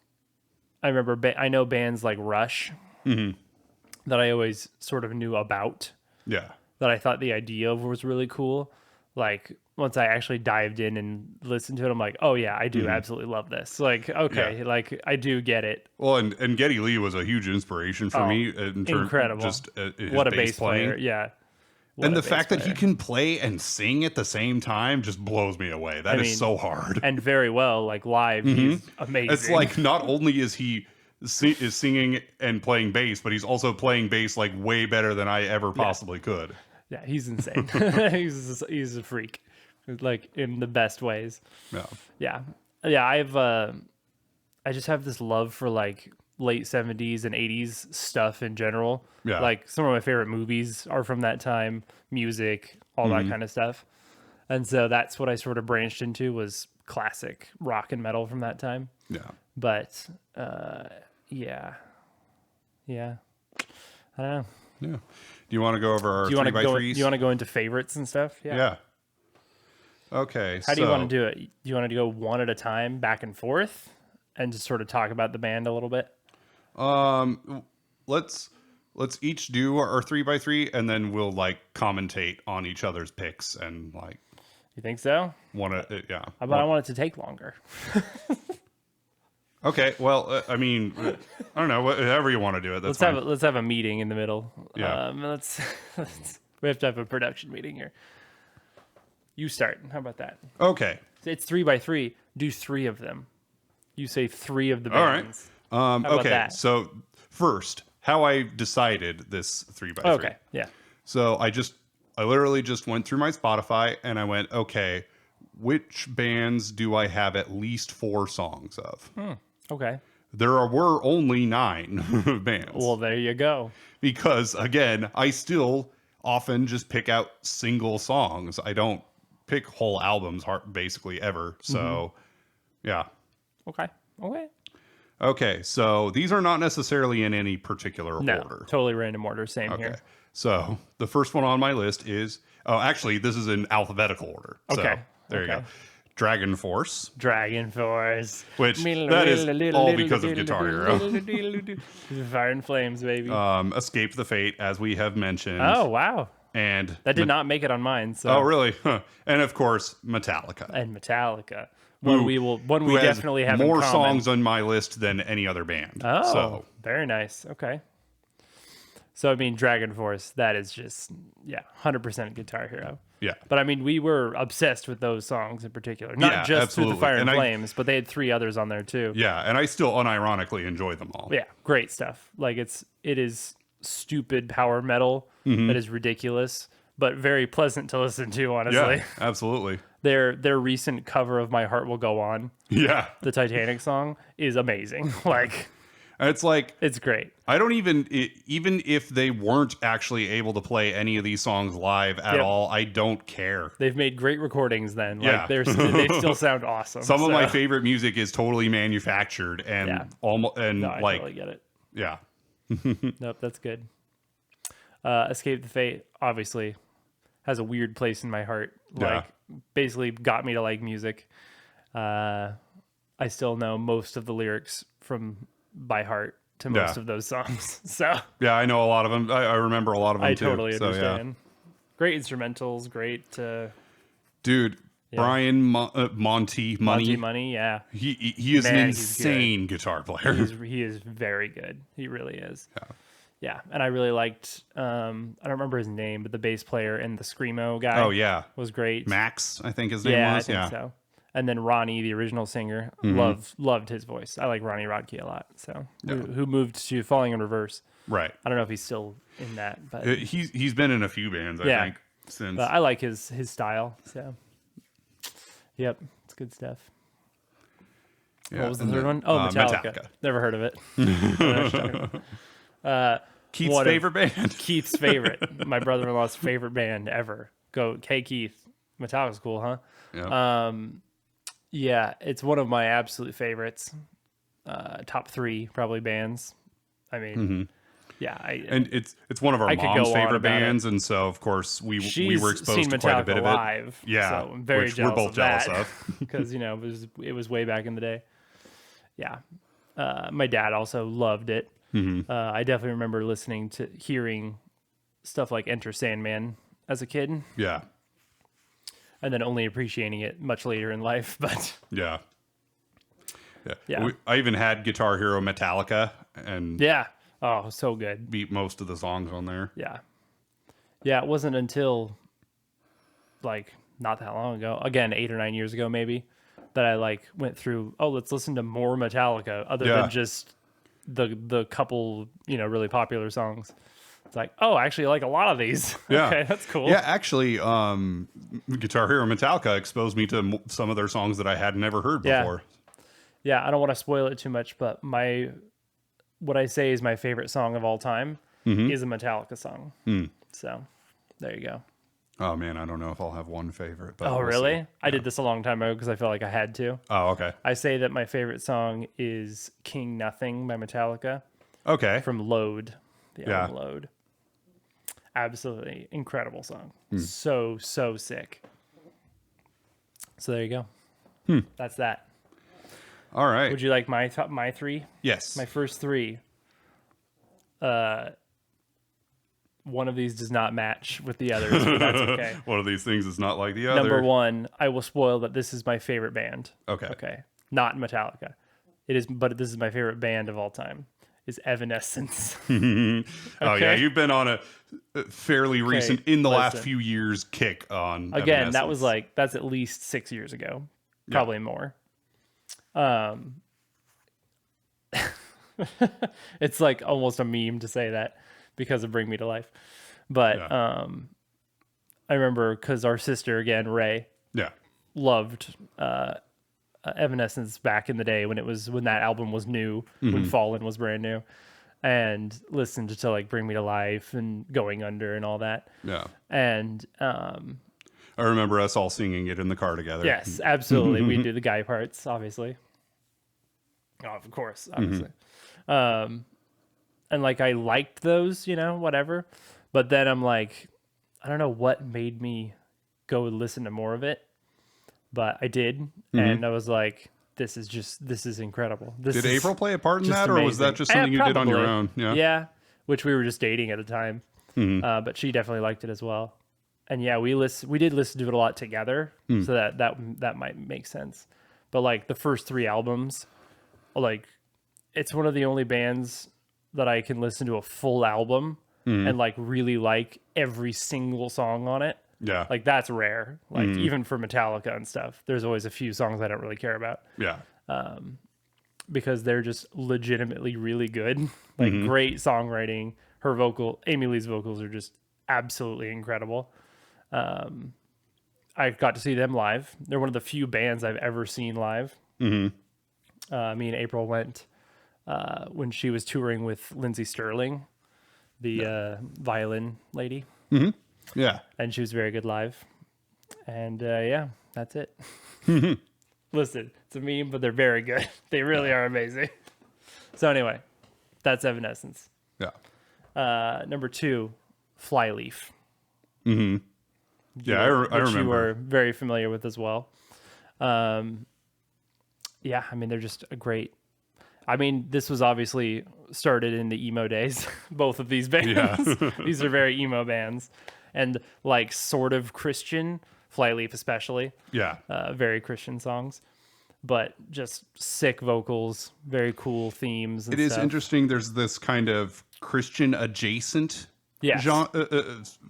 I remember, I know bands like Rush that I always sort of knew about, Yeah. that I thought the idea of was really cool. Like, once I actually dived in and listened to it, I'm like, oh yeah, I do absolutely love this. Like, okay, Yeah. like I do get it. Well, and Geddy Lee was a huge inspiration for me in terms incredible. just his What a bass bass playing. player. Yeah. What And a the bass fact that he player. can play and sing at the same time just blows me away. That is mean, so hard. And very well, like live, he's amazing. It's like not only is he is singing and playing bass, but he's also playing bass like way better than I ever possibly could. yeah, he's insane. he's a freak, like in the best ways. Yeah. Yeah. I just have this love for like late 70s and 80s stuff in general. Yeah. Like some of my favorite movies are from that time, music, all that kind of stuff. And so that's what I sort of branched into was classic rock and metal from that time. Yeah. But yeah. I don't know. Yeah. Do you want to go over our Do you want to 3x3s? do you want to go into favorites and stuff? Yeah. Okay. How do you want to do it? Do you want to go one at a time, back and forth, and just sort of talk about the band a little bit? Let's each do our 3x3 and then we'll like commentate on each other's picks and like You think so? want to yeah. How about I want it to take longer? Okay, well, I mean, I don't know, whatever you want to do it. That's fine. Let's have a meeting in the middle. Yeah. We have to have a production meeting here. You start. How about that? Okay. It's 3x3. Do 3 of them. You say 3 of the All right. bands. How about Okay. that? So first, how I decided this 3x3. Okay. Yeah. So I literally just went through my Spotify and I went, okay, which bands do I have at least 4 songs of? Okay. Were only 9 bands. Well, there you go. Because again, I still often just pick out single songs. I don't pick whole albums basically ever. So yeah. Okay. Okay. Okay, so these are not necessarily in any particular No, order. totally random order. Same Okay. here. So the first one on my list is actually this is in alphabetical order. So Okay. there you go. Okay. Dragon Force, Dragon Force. which that is all because of Guitar Hero. Fire and Flames, baby. Escape the Fate, as we have mentioned. Oh, wow. And That did not make it on mine. So. Oh, really? Huh. And of course, Metallica. And Metallica. One we who has definitely have more in common. songs on my list than any other band. Oh, So very nice. Okay. So, I mean, Dragon Force, that is just, 100% Guitar Hero. yeah. But, I mean, we were obsessed with those songs in particular. Not Yeah, just through the absolutely. Fire and And Flames, but they had 3 others on there, too. Yeah, and I still unironically enjoy them all. Yeah, great stuff. Like, it is stupid power metal that is ridiculous, but very pleasant to listen to, honestly. Yeah, absolutely. Their recent cover of My Heart Will Go On, Yeah. the Titanic song, is amazing. Like, And it's like, it's great. I don't even if they weren't actually able to play any of these songs live at Yep. all, I don't care. They've made great recordings then. Like, Yeah. they still sound awesome. Some of my so- favorite music is totally manufactured and Yeah. almost and No, I like totally get it. yeah. Nope, that's good. Escape the Fate, obviously, has a weird place in my heart. Yeah. Like, basically got me to like music. I still know most of the lyrics by heart to most Yeah. of those songs. So Yeah, I know a lot of them. I remember a lot of them I too. totally So, yeah. understand. Great instrumentals, great Dude, Brian Monty Monty Money. Money. Yeah, He is an Man, he's good. insane guitar player. he is very good. He really is. Yeah, and I really liked. I don't remember his name, but the bass player and the screamo guy. Oh yeah, was great. Max, I think his name Yeah, was. I think so. And then Ronnie, the original singer, loved his voice. I like Ronnie Rodke a lot. So who moved to Falling in Reverse. Right. I don't know if he's still in that, but He's been in a few bands, I Yeah. think, since. I like his style. So, yep, it's good stuff. Yeah, What was the and third then, one? Oh, Metallica. Metallica. Never heard of it. I don't know what you're talking about. Keith's One of- favorite band. Keith's favorite. My brother-in-law's favorite band ever. Go, hey Keith. Metallica's cool, huh? Yeah. Yeah, it's one of my absolute favorites. Top 3 probably bands. I mean, yeah, and it's one of our I could mom's go on favorite about it. bands, and so of course we she's were exposed seen to quite a Metallica bit of it. live. Yeah, so I'm very which jealous we're both of jealous that, of. because it was way back in the day. Yeah, my dad also loved it. I definitely remember hearing stuff like Enter Sandman as a kid, Yeah, and then only appreciating it much later in life. But yeah, Yeah. I even had Guitar Hero Metallica and yeah, oh, so good. beat most of the songs on there. Yeah. Yeah, it wasn't until like not that long ago, again, 8 or 9 years ago maybe, that I like went through, let's listen to more Metallica other Yeah. than just the couple, really popular songs. It's like, oh, actually I like a lot of these. Yeah. Okay, that's cool. Yeah, actually, Guitar Hero Metallica exposed me to some of their songs that I had never heard Yeah. before. Yeah, I don't want to spoil it too much, but what I say is my favorite song of all time is a Metallica song. So, there you go. Oh man, I don't know if I'll have one favorite. But Oh, we'll really? see. I did this a long time ago because I felt like I had to. Oh, okay. I say that my favorite song is King Nothing by Metallica Okay. from Load, the Yeah. album Load. Absolutely incredible song. So sick. So there you go. That's that. All right. Would you like my 3? Yes. My first 3. One of these does not match with the others, but that's okay. One of these things is not like the other. Number 1, I will spoil that this is my favorite band. Okay. Okay. Not Metallica. but this is my favorite band of all time, is Evanescence. Oh yeah, Okay. you've been on a fairly recent, in the last listen. few years, kick on Again, that Evanescence. was that's at least 6 years ago, probably more. It's like almost a meme to say that because of Bring Me to Life. But Yeah. I remember because our sister, again, Ray, Yeah. loved Evanescence back in the day when that album was new, when Fallen was brand new, and listened to like Bring Me to Life and Going Under and all that. Yeah. And I remember us all singing it in the car together. yes, absolutely, we do the guy parts, obviously. Oh, of course, obviously. And like I liked those, whatever. But then I'm like, I don't know what made me go listen to more of it, but I did, and I was like, this is incredible. This Did is April play a part in just that, or was that amazing. just something you did on your Probably. own? Yeah. Yeah, which we were just dating at the time, but she definitely liked it as well. And yeah, we did listen to it a lot together, so that might make sense. But like the first 3 albums, like it's one of the only bands that I can listen to a full album and like really like every single song on it. Yeah. Like that's rare. Like even for Metallica and stuff, there's always a few songs I don't really care about Yeah. because they're just legitimately really good. Like great songwriting. Amy Lee's vocals are just absolutely incredible. I got to see them live. They're one of the few bands I've ever seen live. Me and April went when she was touring with Lindsey Sterling, the violin lady, Yeah. and she was very good live. And yeah, that's it. Listen, it's a meme, but they're very good. They really are amazing. So anyway, that's Evanescence. Yeah. Number 2, Flyleaf. Yeah. I which remember. you were very familiar with as well. Yeah, I mean, they're just a great. I mean, this was obviously started in the emo days. Both of these bands. Yeah. These are very emo bands, and like sort of Christian. Flyleaf, especially. Yeah. Very Christian songs, but just sick vocals, very cool themes. And It is stuff. interesting. There's this kind of Christian adjacent Yes. genre,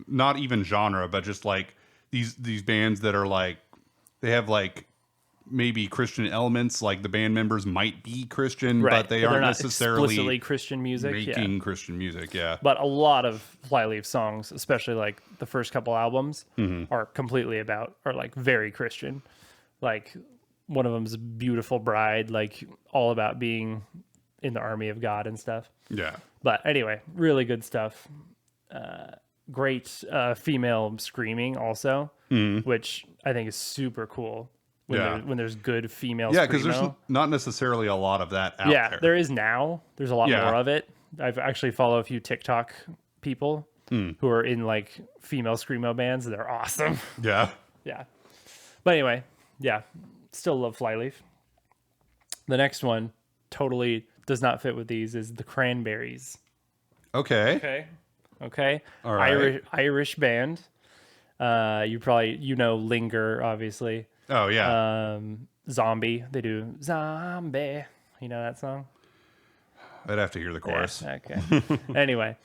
not even genre, but just like these bands that are like, they have like maybe Christian elements, like the band members might be Christian, Right, but they they're aren't not necessarily explicitly Christian music. making Yeah. Christian music. Yeah. But a lot of Flyleaf songs, especially like the first couple albums, are completely are like very Christian. Like one of them's Beautiful Bride, like all about being in the army of God and stuff. Yeah. But anyway, really good stuff. Great female screaming also, which I think is super cool when there's good female Yeah. Because there's screamo. not necessarily a lot of that out Yeah, there. there is now. There's a lot Yeah. more of it. I've actually follow a few TikTok people who are in like female screamo bands. They're awesome. Yeah. Yeah. But anyway, yeah, still love Flyleaf. The next one totally does not fit with these is the Cranberries. Okay. Okay. All right. Irish band. You know Linger, obviously. Oh yeah. Zombie. They do Zombie. You know that song? I'd have to hear the chorus. Yeah, okay. Anyway,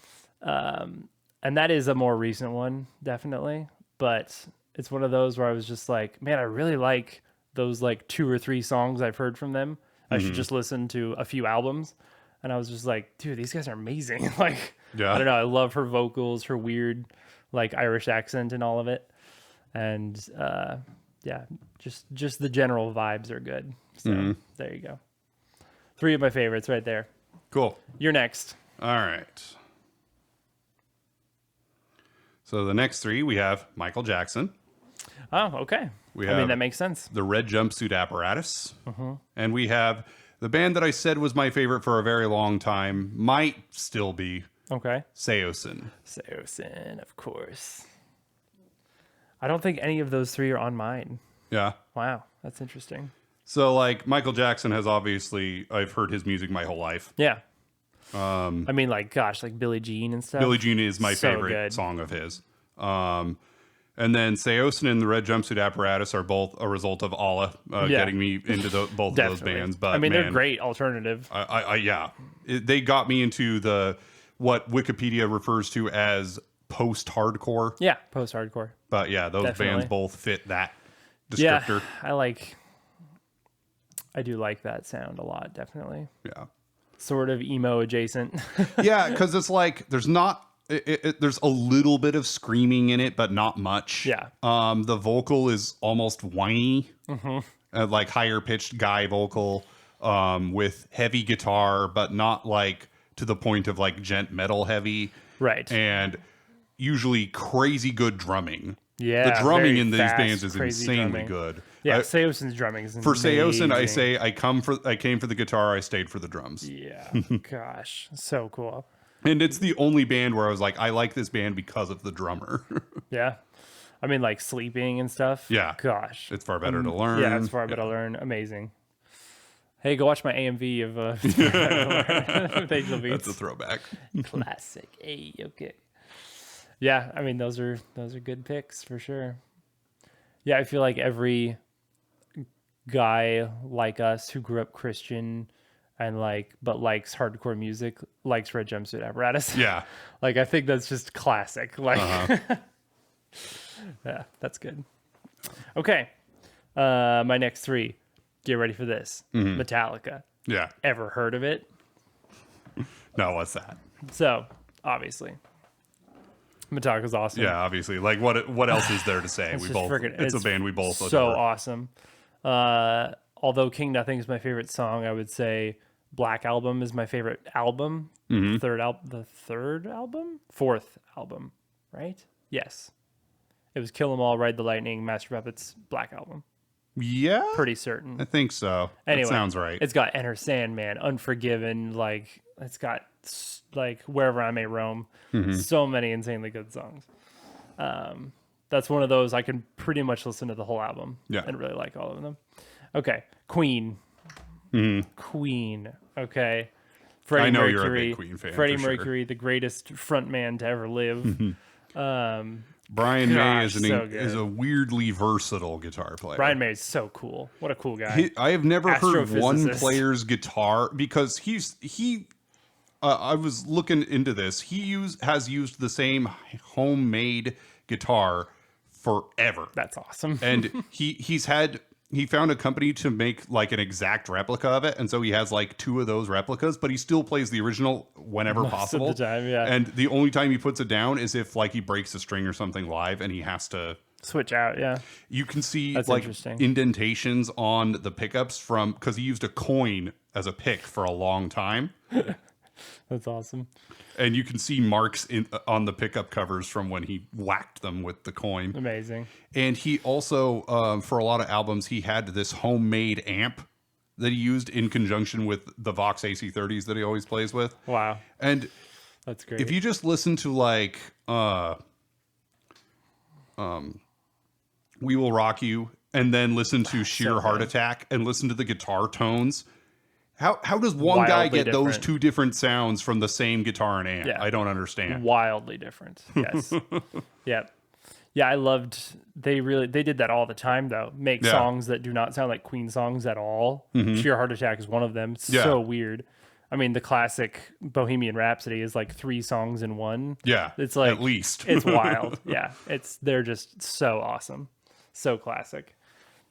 and that is a more recent one, definitely. But it's one of those where I was just like, man, I really like those like 2 or 3 songs I've heard from them. I should just listen to a few albums. And I was just like, dude, these guys are amazing. Like, Yeah. I don't know. I love her vocals, her weird like Irish accent and all of it. And yeah, just the general vibes are good. So there you go. 3 of my favorites right there. Cool. You're next. All right. So the next 3 we have Michael Jackson, Oh, okay. We I mean, have- that makes sense. the Red Jumpsuit Apparatus, and we have the band that I said was my favorite for a very long time, might still be Okay. Seosin. Seosin, of course. I don't think any of those 3 are on mine. Yeah. Wow, that's interesting. So like Michael Jackson has obviously, I've heard his music my whole life. Yeah. I mean, like, gosh, like Billie Jean and stuff. Billie Jean is my So favorite good. song of his. And then Seosin and the Red Jumpsuit Apparatus are both a result of Allah getting me into both of those Definitely. bands. But I mean, man, they're great alternative. They got me into what Wikipedia refers to as post-hardcore. Yeah, post-hardcore. But yeah, those Definitely. bands both fit that Yeah, descriptor. I do like that sound a lot, definitely. Yeah. Sort of emo adjacent. Yeah, because it's like there's not there's a little bit of screaming in it, but not much. Yeah. The vocal is almost whiny, like higher pitched guy vocal, with heavy guitar, but not like to the point of like gent metal heavy. Right. And usually crazy good drumming. Yeah, the drumming very in these fast, bands is crazy insanely drumming. good. Yeah, Seosin's drumming is For Seosin, I amazing. say I came for the guitar, I stayed for the drums. Yeah, gosh, so cool. And it's the only band where I was like, I like this band because of the drummer. Yeah, I mean, like sleeping and stuff. Yeah. Gosh, It's far better to learn. yeah, it's far better to learn. Amazing. Hey, go watch my AMV of with Angel Beats. That's a throwback. Classic. Hey, okay. Yeah, I mean those are good picks for sure. Yeah, I feel like every guy like us who grew up Christian and but likes hardcore music likes Red Jumpsuit Apparatus. Yeah. Like I think that's just classic. Like yeah, that's good. Okay. My next three. Get ready for this. Metallica. Yeah. Ever heard of it? No, what's that? So, obviously. Metallica's awesome. Yeah, obviously. Like what else is there to say? It's We just both freaking- it's a band we both so adore. awesome. Although King Nothing is my favorite song, I would say Black Album is my favorite album. Mm-hmm. Fourth album, right? Yes. It was Kill 'Em All, Ride the Lightning, Master Puppets, Black Album. Yeah. Pretty certain. I think so. Anyway, that sounds right. It's got Enter Sandman, Unforgiven, it's got Wherever I May Roam. Mm-hmm. So many insanely good songs. That's one of those I can pretty much listen to the whole album Yeah. and really like all of them. Okay, Queen. Queen. Okay. Freddie I know Mercury, you're a big Queen fan, Freddie for sure. Mercury, the greatest frontman to ever live. Brian May gosh, is so is good. a weirdly versatile guitar player. Brian May is so cool. What a cool guy. I have never heard one Astrophysicist. player's guitar because I was looking into this. He has used the same homemade guitar forever. That's awesome. And he found a company to make like an exact replica of it, and so he has like 2 of those replicas, but he still plays the original whenever possible. of the time, yeah. And the only time he puts it down is if like he breaks a string or something live, and he has to. Switch out, yeah. You can see That's like interesting. indentations on the pickups because he used a coin as a pick for a long time. That's awesome. And you can see marks on the pickup covers from when he whacked them with the coin. Amazing. And he also, for a lot of albums, he had this homemade amp that he used in conjunction with the Vox AC30s that he always plays with. Wow. And That's great. if you just listen to like We Will Rock You and then listen to Sheer Heart Attack and listen to the guitar tones, how does one guy Wildly get those different. 2 different sounds from the same guitar and amp? Yeah. I don't understand. Wildly different. Yes. Yep. Yeah, I loved they did that all the time though. Make Yeah. songs that do not sound like Queen songs at all. Sheer Heart Attack is one of them. It's Yeah. so weird. I mean, the classic Bohemian Rhapsody is like 3 songs in one. Yeah, It's like at least. it's wild. Yeah. They're just so awesome. So classic.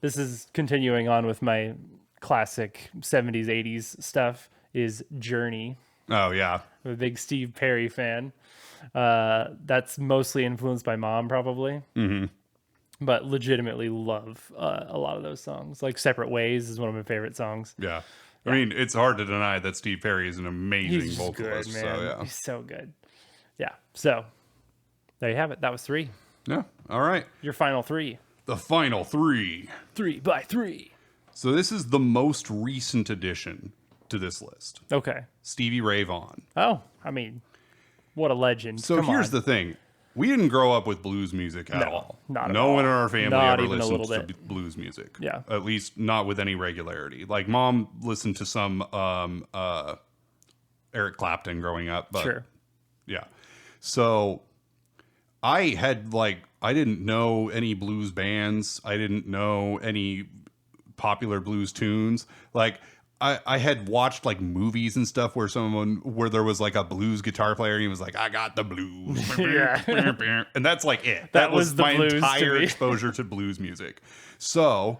This is continuing on with my classic 70s 80s stuff is Journey. Oh yeah, I'm a big Steve Perry fan. That's mostly influenced by Mom, probably. Mm-hmm. But legitimately love a lot of those songs. Like Separate Ways is one of my favorite songs. yeah. I mean, it's hard to deny that Steve Perry is an amazing He's just vocalist. good, man. So yeah, He's so good. Yeah. So there you have it. That was 3. yeah. All right, Your final 3. the final 3. 3 by 3. So this is the most recent addition to this list. Okay. Stevie Ray Vaughan. Oh, I mean, what a legend. So Come here's on. the thing. We didn't grow up with blues music at No, all. not at no all. one in our family Not ever even a listened little to bit. blues music. Yeah. At least not with any regularity. Like Mom listened to some Eric Clapton growing up, but Sure. yeah. So I didn't know any blues bands. I didn't know any popular blues tunes. Like I had watched like movies and stuff where there was like a blues guitar player and he was like, I got the blues. Yeah. And that's like it. That was the my blues to entire me. exposure to blues music. So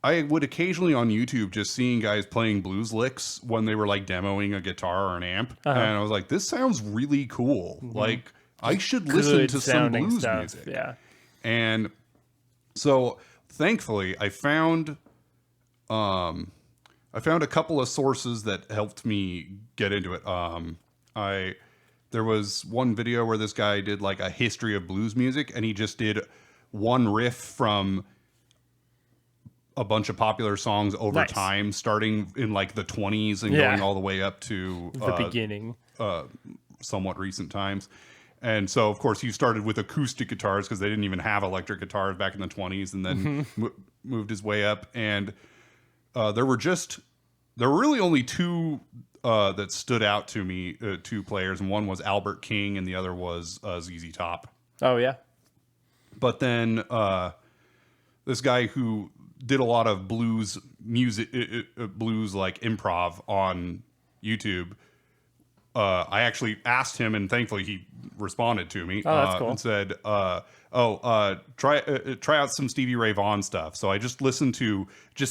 I would occasionally on YouTube just seeing guys playing blues licks when they were like demoing a guitar or an amp. And I was like, this sounds really cool. Like I should listen Good to some sounding blues stuff. music. Yeah. And so thankfully I found a couple of sources that helped me get into it. There was one video where this guy did like a history of blues music and he just did one riff from a bunch of popular songs over Nice. time, starting in like the 20s and Yeah. going all the way up to The beginning. somewhat recent times. And so, of course, he started with acoustic guitars because they didn't even have electric guitars back in the 20s, and then moved his way up. And there were really only two that stood out to me, two players, and one was Albert King, and the other was ZZ Top. Oh yeah. But then this guy who did a lot of blues music, blues like improv on YouTube. I actually asked him, and thankfully he responded to me. Oh, that's cool. And said, try out some Stevie Ray Vaughan stuff. So I just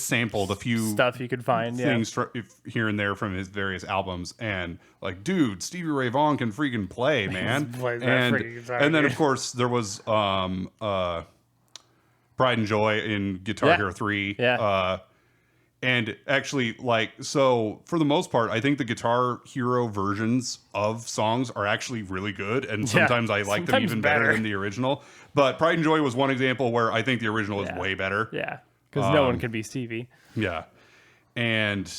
sampled a few Stuff you could find. Yeah. things here and there from his various albums, and like, dude, Stevie Ray Vaughan can freaking play, man. plays that and freaking guitar, and then dude. of course there was Pride and Joy in Guitar Yeah. Hero 3. Yeah. And actually, like, so for the most part, I think the Guitar Hero versions of songs are actually really good, and sometimes I like them sometimes even better better. than the original. But Pride and Joy was one example where I think the original is way better. Yeah. Because no one can be Stevie. Yeah. And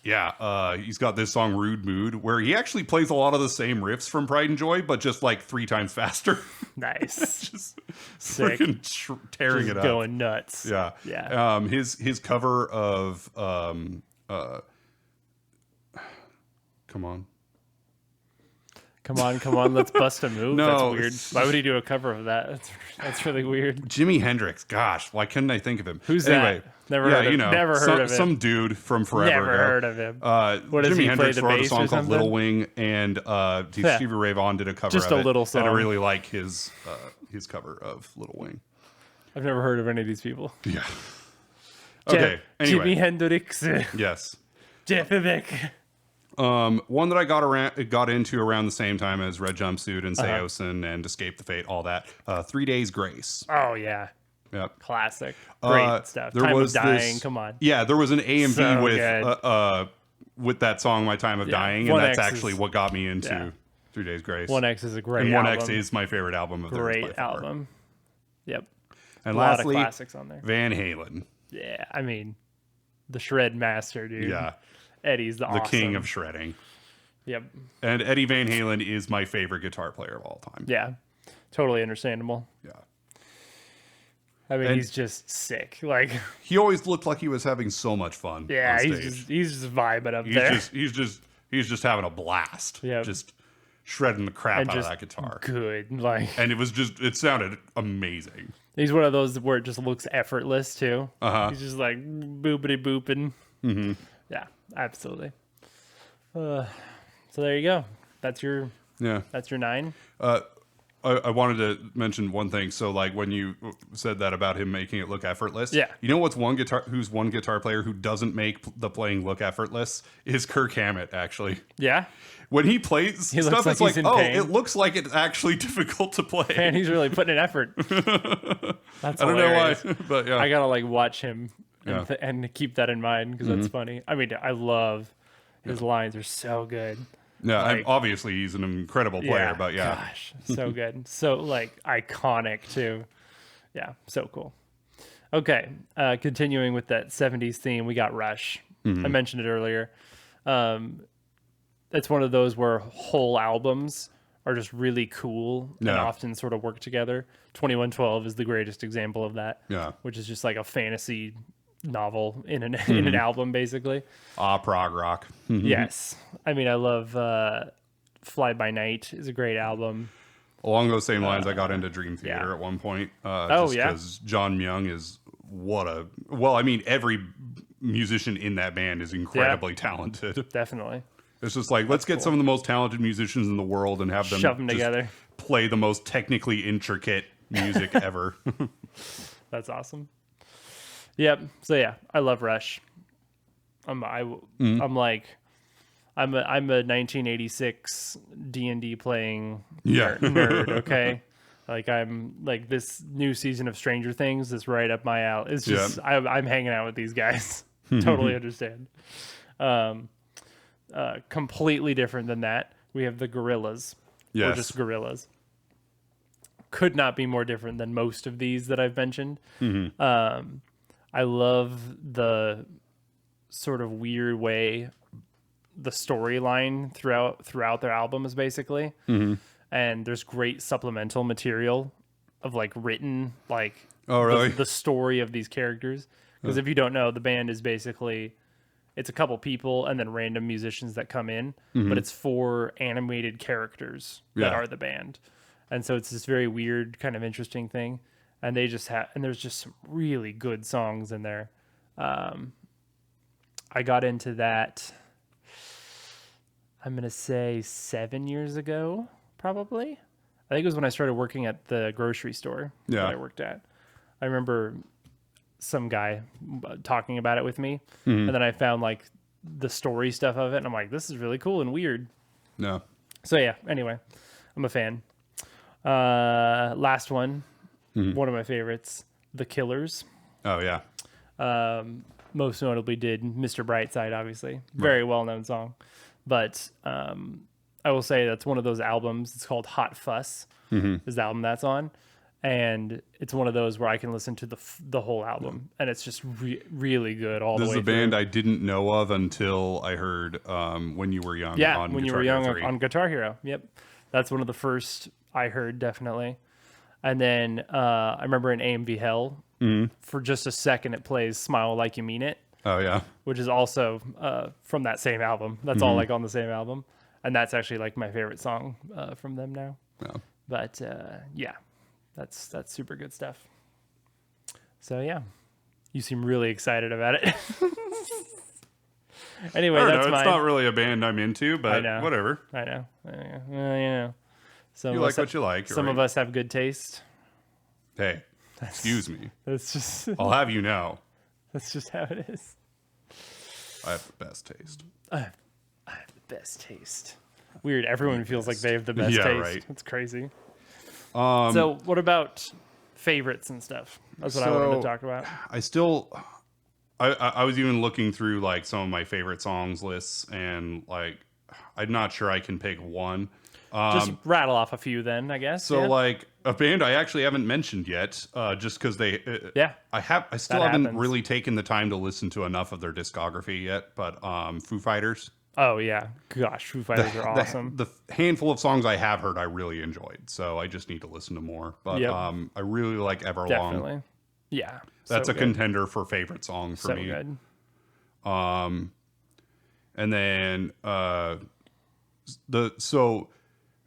yeah, he's got this song Rude Mood where he actually plays a lot of the same riffs from Pride and Joy, but just like 3 times faster. Nice. Just Sick. freaking tearing Just it up. going nuts. Yeah. Yeah. His cover of Come On. Come on, let's bust a move. No, That's weird. it's- Why would he do a cover of that? That's really weird. Jimi Hendrix. Gosh, why couldn't I think of him? Who's anyway, that? Never yeah, heard of- you know, never heard some, of him. some dude from forever Never ago. heard of him. What does Jimi he play, Hendrix the wrote a bass or song called something? Little Wing, and Yeah. Stevie Ray Vaughan did a cover Just of a it. little And I song. really like his cover of Little Wing. I've never heard of any of these people. Yeah. Okay. Anyway. Jimi Hendrix, Yes. Jeff Beck. One that I got into around the same time as Red Jumpsuit and Uh-huh. Seosin and Escape the Fate, all that. 3 Days Grace. Oh yeah, Yep. classic. Great stuff. Time of Dying. Come on. Yeah, there was an A and B So good. with that song, My Time of Dying, and 1X that's actually is- what got me into yeah. 3 Days Grace. 1X is a great and album. 1X is my favorite album of theirs by Great far. album. Yep. And A lot lastly, of classics on there. Van Halen. Yeah, I mean, the shred master, dude. Yeah, Eddie's the the awesome. king of shredding. Yep. And Eddie Van Halen is my favorite guitar player of all time. Yeah. Totally understandable. Yeah. I mean, And- he's just sick. Like, He always looked like he was having so much fun. yeah, on he's stage. just vibing up there. He's just having a blast. Yep. Just shredding the crap And out of just that guitar. good. Like, And it sounded amazing. he's one of those where it just looks effortless too. Uh-huh. He's just like boopity booping. Mm-hmm. Yeah, absolutely. So there you go. That's your Yeah. 9. I wanted to mention one thing. So, like, when you said that about him making it look effortless, Yeah. You know what's one guitar player who doesn't make the playing look effortless is Kirk Hammett. Actually, Yeah, when he plays He looks stuff, like it's like, he's in oh, pain. it looks like it's actually difficult to play. and he's really putting in effort. That's I don't hilarious. know why, but yeah, I gotta like watch him and, Yeah. and keep that in mind because that's funny. I mean, I love his lines are so good. yeah. like- Obviously, he's an incredible player, but yeah, gosh, so good, so like iconic too. Yeah, so cool. Okay, continuing with that '70s theme, we got Rush. I mentioned it earlier. It's one of those where whole albums are just really cool and Yeah. often sort of work together. 2112 is the greatest example of that. Yeah. Which is just like a fantasy novel in an album, basically. prog rock. Yes. I mean, I love Fly By Night is a great album. Along those same lines, I got into Dream Theater at one point. Oh, just yeah? because John Myung is well, I mean, every musician in that band is incredibly talented. Definitely. It's just like, let's get some of the most talented musicians in the world and have them Shove them just together. play the most technically intricate music ever. That's awesome. Yep. So yeah, I love Rush. I'm like I'm a 1986 D&D playing Yeah. nerd, okay? Like I'm like this new season of Stranger Things is right up my alley. It's just I'm hanging out with these guys. Totally understand. Completely different than that. We have the Gorillas. Or Yes. just Gorillas. Could not be more different than most of these that I've mentioned. I love the sort of weird way the storyline throughout their albums, basically. And there's great supplemental material of like written like Oh, really? the story of these characters. Because if you don't know, the band is basically it's a couple people and then random musicians that come in, but it's 4 animated characters that Yeah. are the band. And so it's this very weird kind of interesting thing. And they just have, and there's just some really good songs in there. I got into that, I'm going to say 7 years ago, probably. I think it was when I started working at the grocery store that Yeah. I worked at. I remember some guy talking about it with me. And then I found like the story stuff of it. And I'm like, this is really cool and weird. No. So yeah, anyway, I'm a fan. Last one, one of my favorites, The Killers. Oh, yeah. Most notably did Mr. Brightside, obviously. Very well-known song. But I will say that's one of those albums. It's called Hot Fuss is the album that's on. And it's one of those where I can listen to the whole album. And it's just really good all This the is way a band through. I didn't know of until I heard When You Were Young Yeah, on when you Guitar were Hero young 3. on Guitar Hero. Yep. That's one of the first I heard, definitely. And then I remember in AMV Hell, for just a second, it plays Smile Like You Mean It, Oh, yeah. which is also from that same album. That's all like on the same album. And that's actually like my favorite song from them now. Yeah. But yeah, that's super good stuff. So yeah, you seem really excited about it. Anyway, I don't that's know. It's mine. not really a band I'm into, but know. whatever. I know. You know. Some You of like us what you like. Some of us have good taste. Hey, excuse me. That's just I'll have you know. that's just how it is. I have the best taste. I have the best taste. Weird. Everyone feels like they have the best Yeah, taste. right. It's crazy. So what about favorites and stuff? That's what I wanted to talk about. I was even looking through like some of my favorite songs lists, and like I'm not sure I can pick one. Just rattle off a few then, I guess. So yeah. like a band I actually haven't mentioned yet, just because they Yeah. I still That haven't happens. really taken the time to listen to enough of their discography yet. But Foo Fighters, Oh yeah. Gosh, Foo Fighters are awesome. the handful of songs I have heard I really enjoyed, so I just need to listen to more. But Yep. I really like Everlong. Definitely. Yeah. That's so a good. contender for favorite song for So me. good. And then so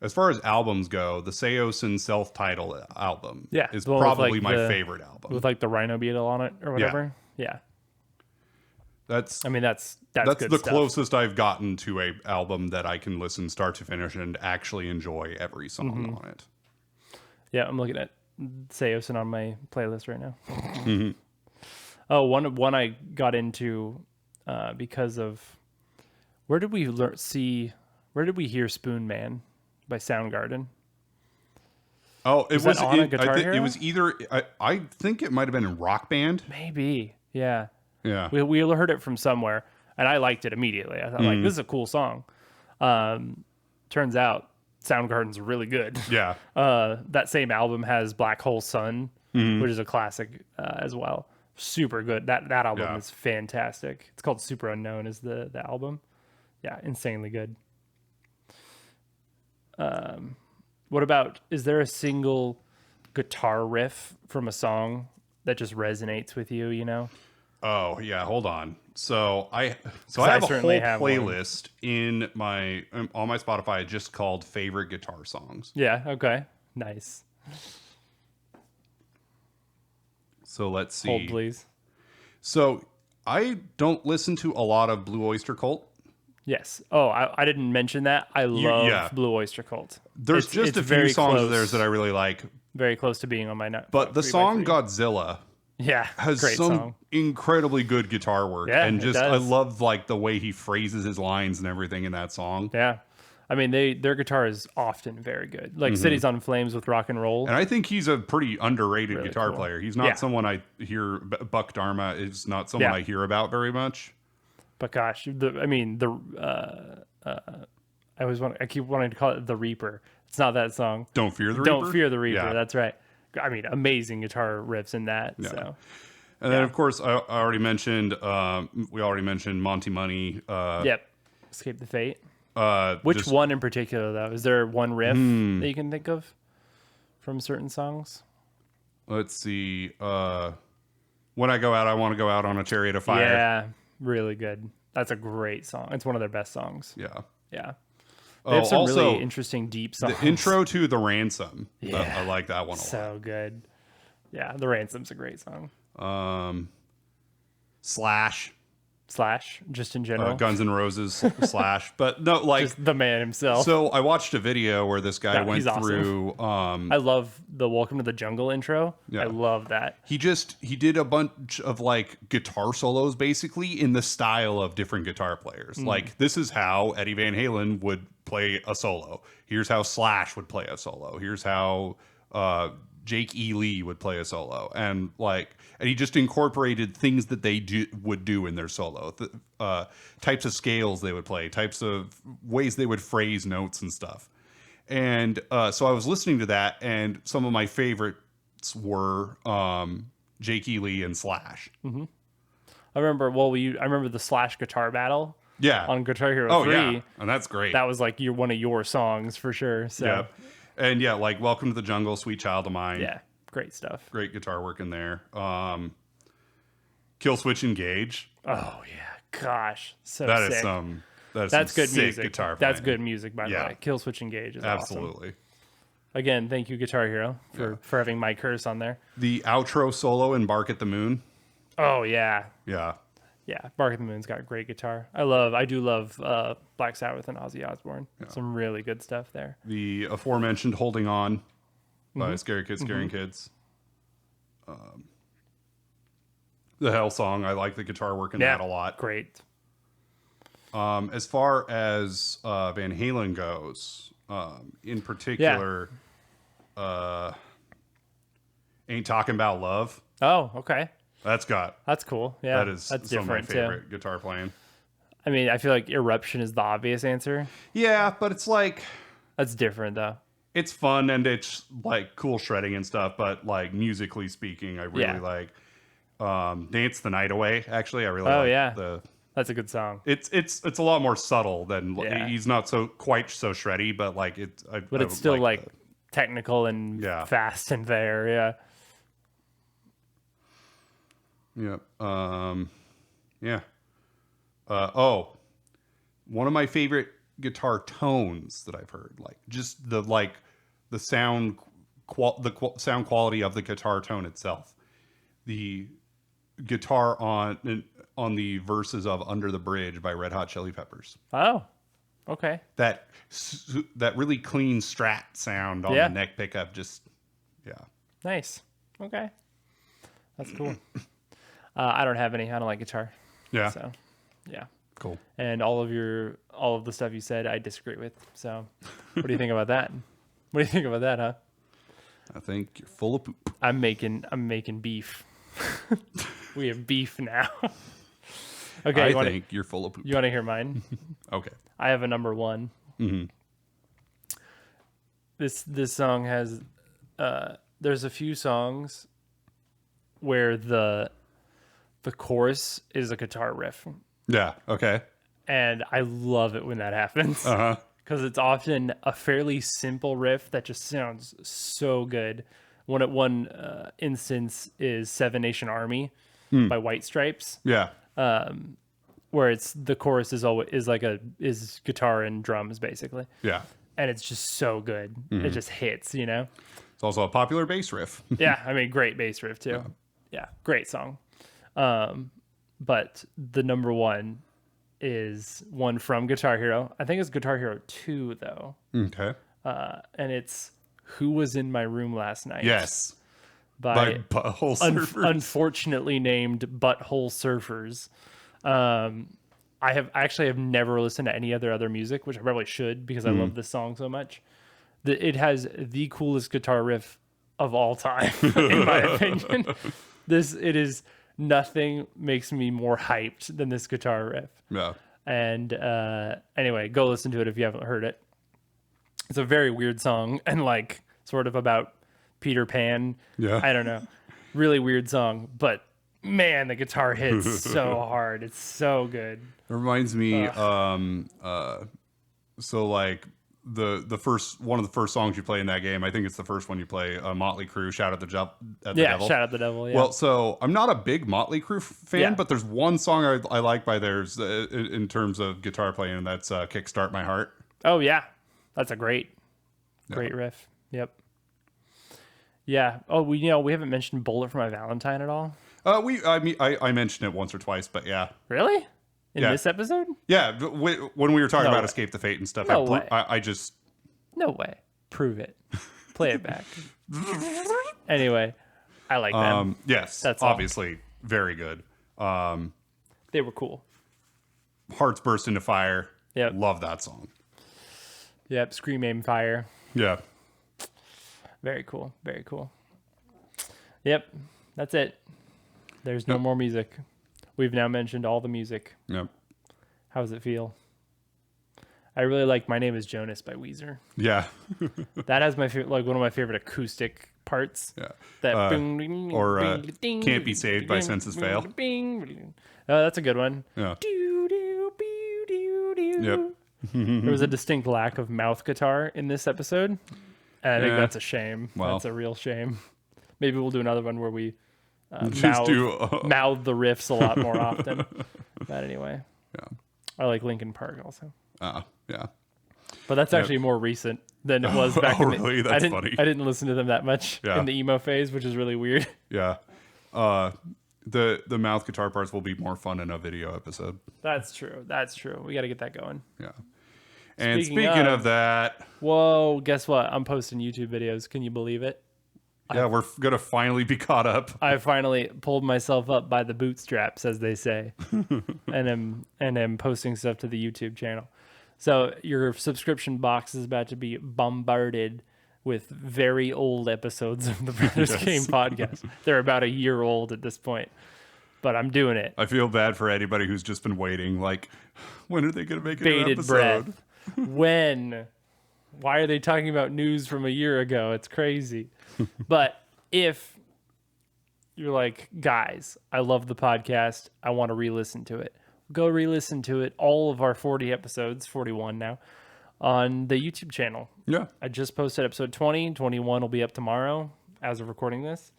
as far as albums go, the Seosin self-titled album Yeah, is the one with, probably like, my the- favorite album. With like the Rhino Beetle on it or whatever. Yeah. That's I mean that's that's good the stuff. closest I've gotten to a album that I can listen start to finish and actually enjoy every song Mm-hmm. on it. Yeah, I'm looking at Seosin on my playlist right now. Mm-hmm. Oh, one I got into because of where did we hear Spoon Man by Soundgarden? Oh, it Was that on a Guitar it Hero? was either I think it might have been in Rock Band. Maybe. Yeah. Yeah. We heard it from somewhere and I liked it immediately. I thought like this is a cool song. Turns out Soundgarden's really good. Yeah. That same album has Black Hole Sun, which is a classic as well. Super good. That album Yeah. is fantastic. It's called Super Unknown is the album. Yeah, insanely good. What about, is there a single guitar riff from a song that just resonates with you, you know? Oh, yeah, hold on. So I I have a whole certainly have one. playlist in my on my Spotify just called favorite guitar songs. Yeah. Okay. Nice. So let's Hold, see. please. So I don't listen to a lot of Blue Oyster Cult. Yes. Oh, I didn't mention that. I love yeah. Blue Oyster Cult. There's just it's a few very songs close, of theirs that I really like, very close to being on my nut. but the 3 by song 3. Godzilla Yeah, has great some song. incredibly good guitar work, Yeah, and it just I does. love like the way he phrases his lines and everything in that song. Yeah. I mean, their guitar is often very good. Like Cities on Flames with Rock and Roll. And I think he's a pretty underrated Really guitar cool. player. He's not Yeah. someone I hear. Buck Dharma is not someone Yeah. I hear about very much. But gosh, I keep wanting to call it The Reaper. It's not that song. Don't fear the Reaper. Don't Fear the Reaper. Yeah. That's right. I mean, amazing guitar riffs in that. So And then of course I already mentioned. We already mentioned Monty Money. yep. Escape the Fate. Which just- one in particular though? Is there one riff Hmm. that you can think of from certain songs? Let's see. When I go out, I want to go out on a chariot of fire. Yeah, really good. That's a great song. It's one of their best songs. Yeah. Yeah. They have some also, really interesting deep songs. the intro to The Ransom. Yeah. I like that one a So good. Yeah, The Ransom's a great song. lot. Slash. Slash, just in general. Guns N' Roses Slash. But no, like, Just the man himself. so I watched a video where this guy Yeah, went he's awesome. through, I love the Welcome to the Jungle intro. Yeah. I love that. he did a bunch of like guitar solos basically in the style of different guitar players. Like, this is how Eddie Van Halen would play a solo. Here's how Slash would play a solo. Here's how Jake E. Lee would play a solo. And he just incorporated things that they would do in their solo. Types of scales they would play, types of ways they would phrase notes and stuff. And so I was listening to that, and some of my favorites were Jake E. Lee and Slash. I remember I remember the Slash guitar battle Yeah. on Guitar Hero 3. Yeah. And that's great. That was like one of your songs for sure. So yeah. And yeah, like Welcome to the Jungle, Sweet Child of Mine. yeah, great stuff. Great guitar work in there. Kill Switch Engage. Oh yeah, gosh, so That is sick. some That's some good sick music. guitar That's playing. good music, by Yeah. the way. Kill Switch Engage is awesome. Absolutely. Again, thank you, Guitar Hero, for having my curse on there. The outro solo in Bark at the Moon. Oh yeah, Yeah. yeah. Bark at the Moon's got great guitar. I do love Black Sabbath and Ozzy Osbourne. Some really good stuff there. The aforementioned Holding On Mm-hmm. by Scary Kids, Scaring Kids. The Hell Song. I like the guitar work in that a lot. Great. As far as Van Halen goes, in particular, Ain't Talking About Love. Oh, okay. That's Cool. Yeah, that is that's some of my different favorite too. guitar playing. I mean, I feel like Eruption is the obvious answer. Yeah, but it's like That's different though. it's fun and it's like cool shredding and stuff, but like musically speaking, I really Yeah. like Dance the Night Away. Actually, I really Oh, like yeah. That's a good song. it's a lot more subtle than Yeah. he's not quite so shreddy, but like But it's still like technical and Yeah. fast and there. Yeah. Yeah. One of my favorite guitar tones that I've heard, like just the sound sound quality of the guitar tone itself. The guitar on the verses of Under the Bridge by Red Hot Chili Peppers. Oh, okay. That really clean Strat sound on Yeah. the neck pickup, just Nice. Okay. That's cool. I don't have any. I don't like guitar. yeah, So, yeah. cool. And all of the stuff you said, I disagree with. So, what do you think about that? What do you think about that, huh? I think you're full of poop. I'm making beef. We have beef now. Okay, I think you're full of poop. you want to hear mine? Okay. I have a number one. Mm-hmm. This song has there's a few songs where the chorus is a guitar riff, Yeah. Okay. and I love it when that happens Uh huh. because it's often a fairly simple riff that just sounds so good. One instance is Seven Nation Army by White Stripes. Yeah. where it's the chorus is guitar and drums basically, Yeah. and it's just so good. It just hits, you know. It's also a popular bass riff. Yeah, I mean, great bass riff too. Yeah, great song. But the number one is one from Guitar Hero. I think it's Guitar Hero 2 though, Okay. and it's "Who Was in My Room Last Night." Yes. by Butthole Surfers. unfortunately named Butthole Surfers. I have never listened to any other music, which I probably should because I love this song so much. It has the coolest guitar riff of all time, in my opinion. Nothing makes me more hyped than this guitar riff. Yeah. And anyway, go listen to it if you haven't heard it. It's a very weird song and like sort of about Peter Pan. Yeah. I don't know. Really weird song, but man, the guitar hits so hard. It's so good. It reminds me, so like the first one of the first songs you play in that game, I think it's the first one you play, Motley Crue, Shout at the Devil. Shout out the Devil. Yeah. Well, so I'm not a big Motley Crue fan, Yeah. but there's one song I like by theirs in terms of guitar playing, and that's "Kickstart My Heart." Oh yeah, that's a great riff. Yep. Yeah. Oh, we haven't mentioned "Bullet for My Valentine" at all. I mentioned it once or twice, but yeah, Really? In Yeah. this episode? yeah. When we were talking No about way. Escape the Fate and stuff, No way. I just No way. Prove it. Play it back. Anyway, I like them. yes, That's all. obviously very good. They were cool. Hearts Burst into Fire. Yep. Love that song. Yep. Scream, Aim, Fire. Yeah. Very cool. Very cool. Yep. That's it. There's no more music. We've now mentioned all the music. Yep. How does it feel? I really like "My Name Is Jonas" by Weezer. Yeah. That has one of my favorite acoustic parts. Yeah. That or, "Can't Be Saved" by Senses Fail. Oh, that's a good one. Yeah. Yep. Yep. There was a distinct lack of mouth guitar in this episode, and I think Yeah. that's a shame. Well. That's a real shame. Maybe we'll do another one where we Just mouth the riffs a lot more often. But anyway, Yeah. I like Linkin Park also, Yeah. but that's actually more recent than it was back in the. really? That's funny. I didn't listen to them that much Yeah. in the emo phase, which is really weird. Yeah. The mouth guitar parts will be more fun in a video episode. That's true. That's true. We got to get that going. Yeah. And Speaking speaking of- of that, Whoa! Guess what? I'm posting YouTube videos. Can you believe it? yeah, we're gonna finally be caught up. I finally pulled myself up by the bootstraps, as they say, and am posting stuff to the YouTube channel. So your subscription box is about to be bombarded with very old episodes of the Brothers Game podcast. They're about a year old at this point, but I'm doing it. I feel bad for anybody who's just been waiting. Like, when are they gonna make a new Bated episode? breath. When? Why are they talking about news from a year ago? It's crazy. But if you're like, guys, I love the podcast, I want to re-listen to it, go re-listen to it, all of our 40 episodes, 41 now, on the YouTube channel. Yeah. I just posted episode 20. 21 will be up tomorrow as of recording this.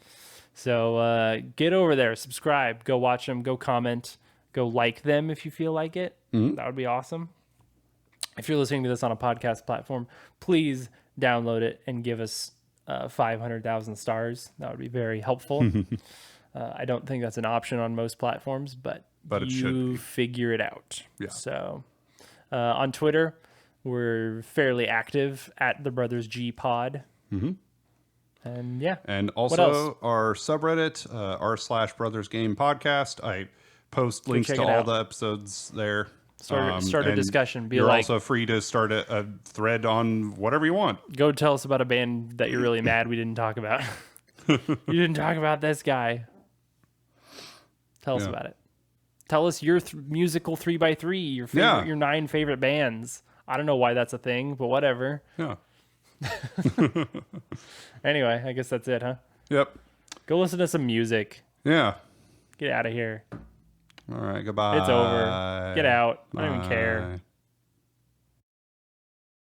So get over there, subscribe, go watch them, go comment, go like them if you feel like it. That would be awesome. If you're listening to this on a podcast platform, please download it and give us 500,000 stars. That would be very helpful. I don't think that's an option on most platforms, but it should you be. figure it out. Yeah. So on Twitter, we're fairly active at the Brothers G Pod. And yeah. And else? also our subreddit, r/Brothers Game Podcast. I post links check to it all out. the episodes there. Start a and discussion. Be you're like, also free to start a thread on whatever you want. go tell us about a band that you're really mad we didn't talk about. You didn't talk about this guy. Tell us Yeah. about it. Tell us your musical 3x3, your favorite, Yeah. your 9 favorite bands. I don't know why that's a thing, but whatever. Yeah. Anyway, I guess that's it, huh? Yep. Go listen to some music. Yeah. Get out of here. All right. Goodbye. It's over. Get out. I don't even care. Bye.